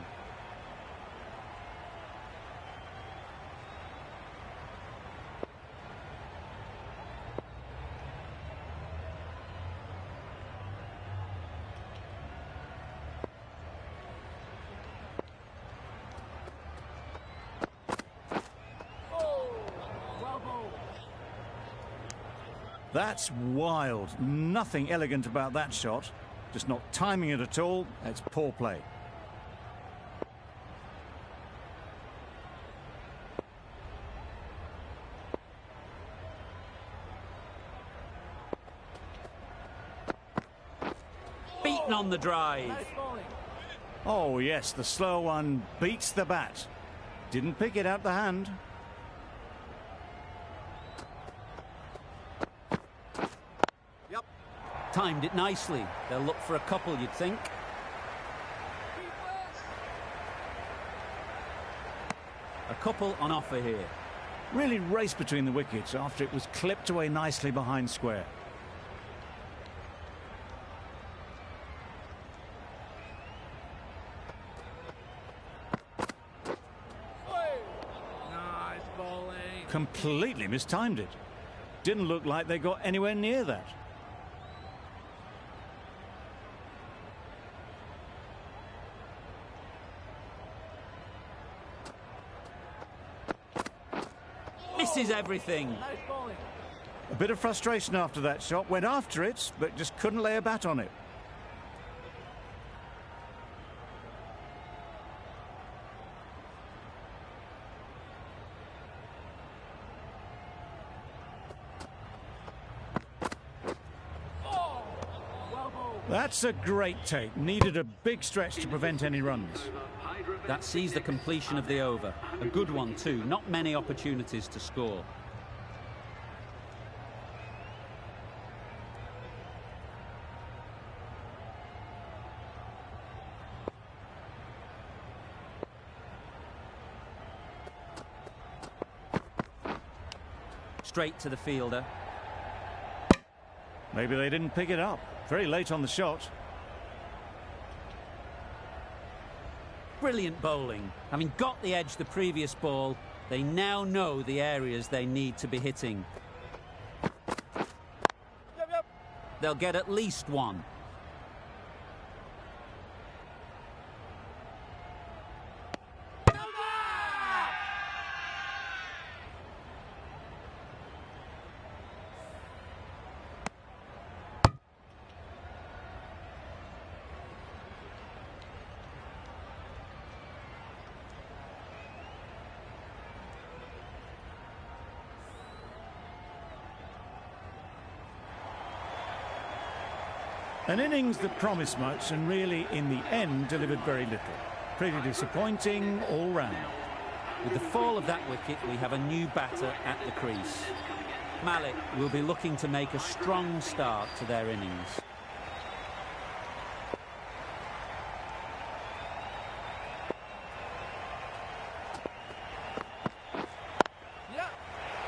That's wild. Nothing elegant about that shot. Just not timing it at all. It's poor play. Beaten on the drive. Oh, yes, the slow one beats the bat. Didn't pick it out the hand. Timed it nicely. They'll look for a couple, you'd think. A couple on offer here. Really raced between the wickets after it was clipped away nicely behind square. Nice bowling. Completely mistimed it. Didn't look like they got anywhere near that. Misses everything. Nice bowling. A bit of frustration after that shot. Went after it, but just couldn't lay a bat on it. That's a great take. Needed a big stretch to prevent any runs. That sees the completion of the over. A good one too. Not many opportunities to score. Straight to the fielder. Maybe they didn't pick it up. Very late on the shot. Brilliant bowling. Having got the edge the previous ball, they now know the areas they need to be hitting. They'll get at least one. An innings that promised much and really, in the end, delivered very little. Pretty disappointing all round. With the fall of that wicket, we have a new batter at the crease. Malik will be looking to make a strong start to their innings.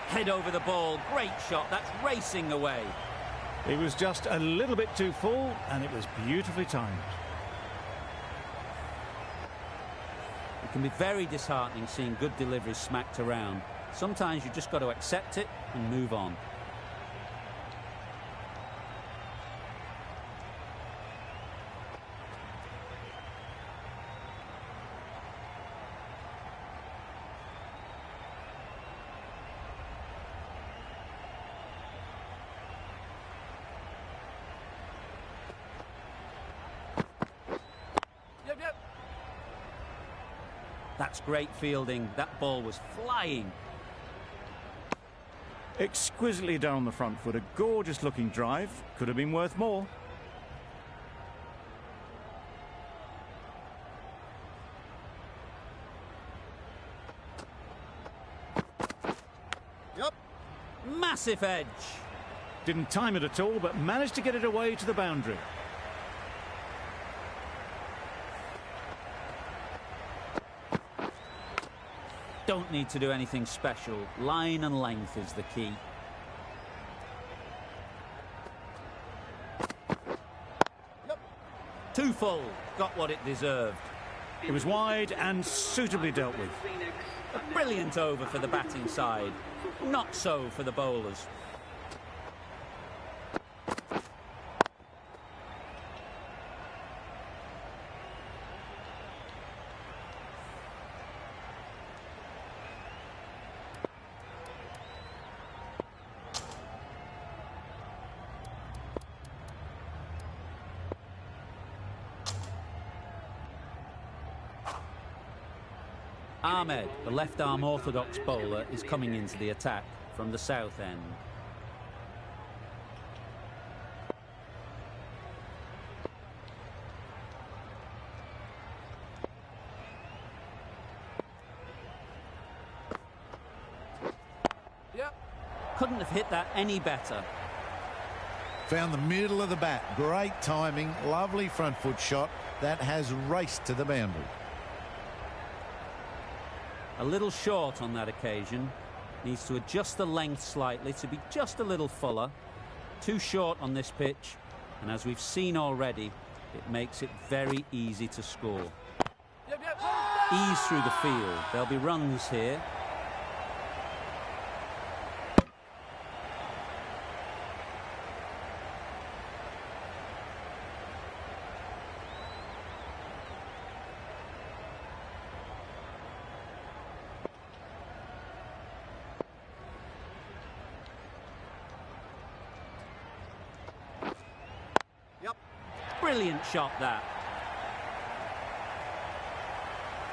Head over the ball, great shot, that's racing away. It was just a little bit too full, and it was beautifully timed. It can be very disheartening seeing good deliveries smacked around. Sometimes you just got to accept it and move on. That's great fielding. That ball was flying. Exquisitely down the front foot. A gorgeous looking drive. Could have been worth more. Massive edge. Didn't time it at all, but managed to get it away to the boundary. Don't need to do anything special. Line and length is the key. Too full. Got what it deserved. It was wide and suitably dealt with. A brilliant over for the batting side. Not so for the bowlers. Ahmed, the left-arm orthodox bowler, is coming into the attack from the south end. Couldn't have hit that any better. Found the middle of the bat. Great timing. Lovely front foot shot. That has raced to the boundary. A little short on that occasion. Needs to adjust the length slightly to be just a little fuller. Too short on this pitch, and as we've seen already, it makes it very easy to score. Ease through the field. There'll be runs here. Brilliant shot, that.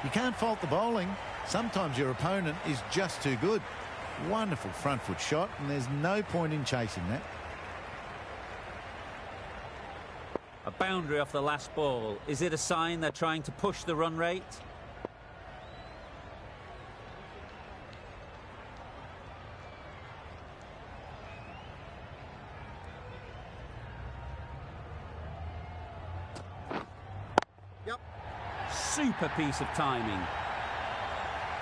You can't fault the bowling. Sometimes your opponent is just too good. Wonderful front foot shot, and there's no point in chasing that. A boundary off the last ball. Is it a sign they're trying to push the run rate? Yep. Super piece of timing.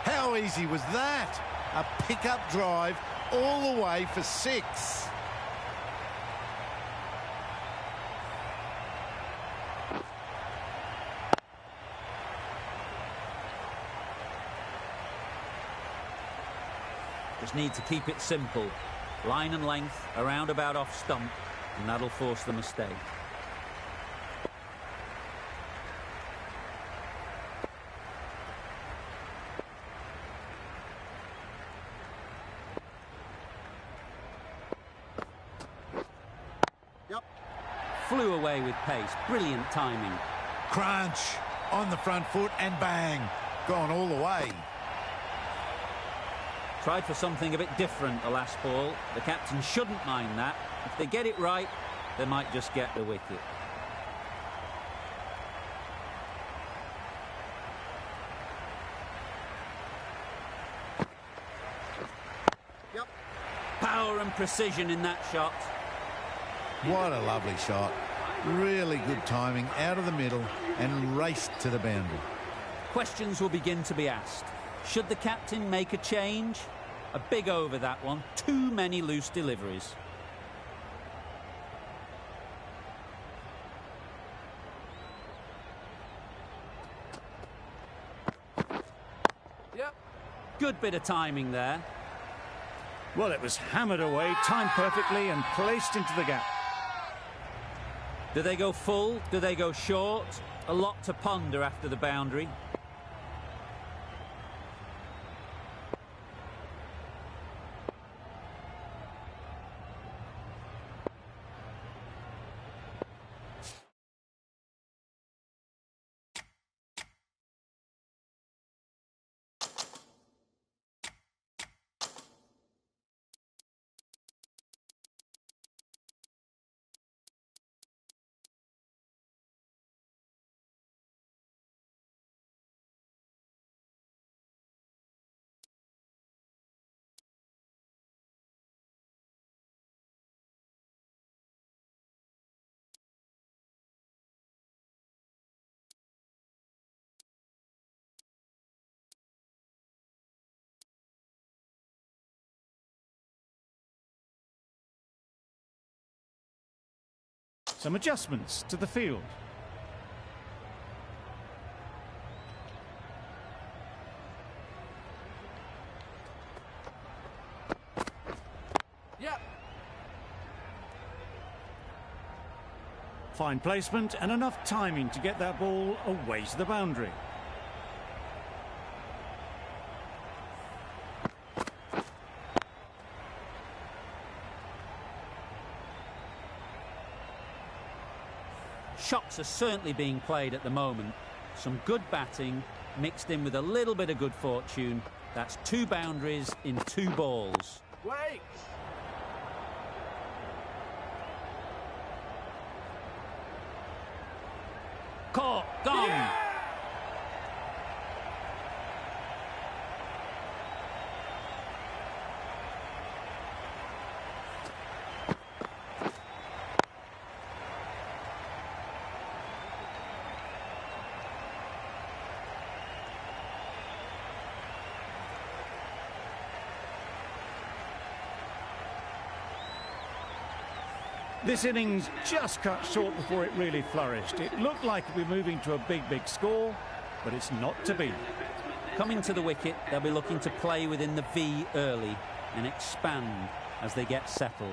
How easy was that? A pickup drive all the way for 6. Just need to keep it simple. Line and length, around about off stump, and that'll force the mistake. Yep. Flew away with pace. Brilliant timing. Crunch on the front foot and bang. Gone all the way. Tried for something a bit different the last ball. The captain shouldn't mind that. If they get it right, they might just get the wicket. Yep. Power and precision in that shot. What a lovely shot. Really good timing out of the middle and raced to the boundary. Questions will begin to be asked. Should the captain make a change? A big over, that one. Too many loose deliveries. Yep. Good bit of timing there. Well, it was hammered away, timed perfectly and placed into the gap. Do they go full? Do they go short? A lot to ponder after the boundary. Some adjustments to the field. Yep. Fine placement and enough timing to get that ball away to the boundary. Shots are certainly being played at the moment. Some good batting mixed in with a little bit of good fortune. That's 2 boundaries in 2 balls. Wait. Caught, gone. Yeah! This innings just cut short before it really flourished. It looked like we're moving to a big score, but it's not to be. Coming to the wicket, they'll be looking to play within the V early and expand as they get settled.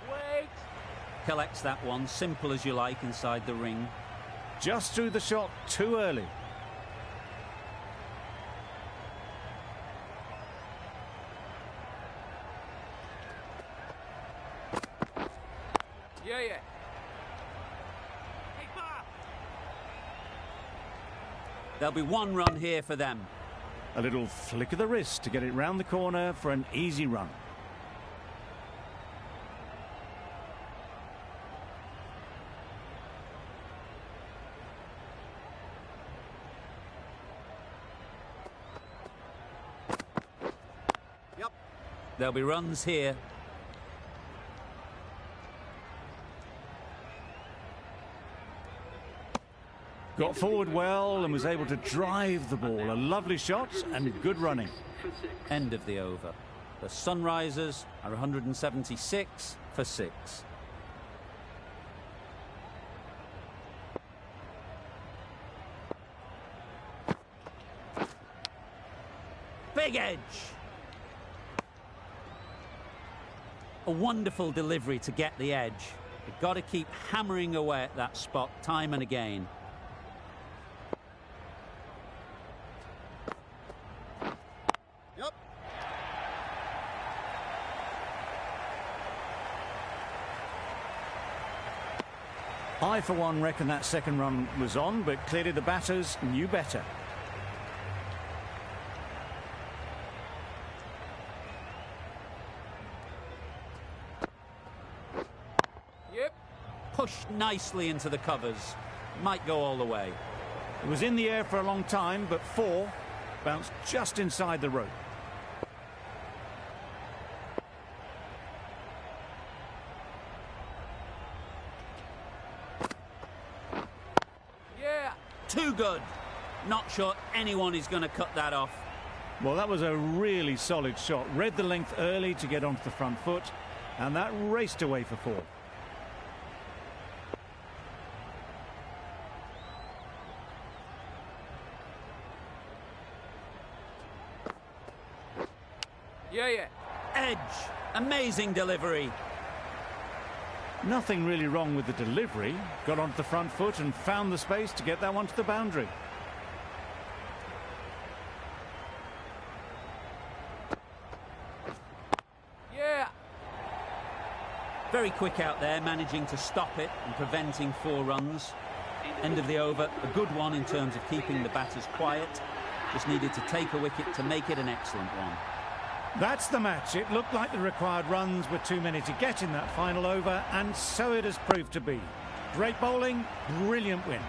Wait. Collects that one, simple as you like, inside the ring. just threw the shot too early. Yeah, yeah. There'll be one run here for them. A little flick of the wrist to get it round the corner for an easy run. Yep. There'll be runs here. Got forward well and was able to drive the ball. A lovely shot and good running. End of the over. The Sunrisers are 176 for 6. Big edge. A wonderful delivery to get the edge. You've got to keep hammering away at that spot time and again. Yep. I, for one, reckon that second run was on, but clearly the batters knew better. Yep. Pushed nicely into the covers. Might go all the way. It was in the air for a long time, but 4 bounced just inside the rope. Yeah. Too good. Not sure anyone is going to cut that off. Well, that was a really solid shot. Read the length early to get onto the front foot, and that raced away for 4. Yeah, yeah. Edge. Amazing delivery. Nothing really wrong with the delivery. Got onto the front foot and found the space to get that one to the boundary. Yeah. Very quick out there, managing to stop it and preventing 4 runs. End of the over. A good one in terms of keeping the batters quiet. Just needed to take a wicket to make it an excellent one. That's the match. It looked like the required runs were too many to get in that final over, and so it has proved to be. Great bowling, brilliant win.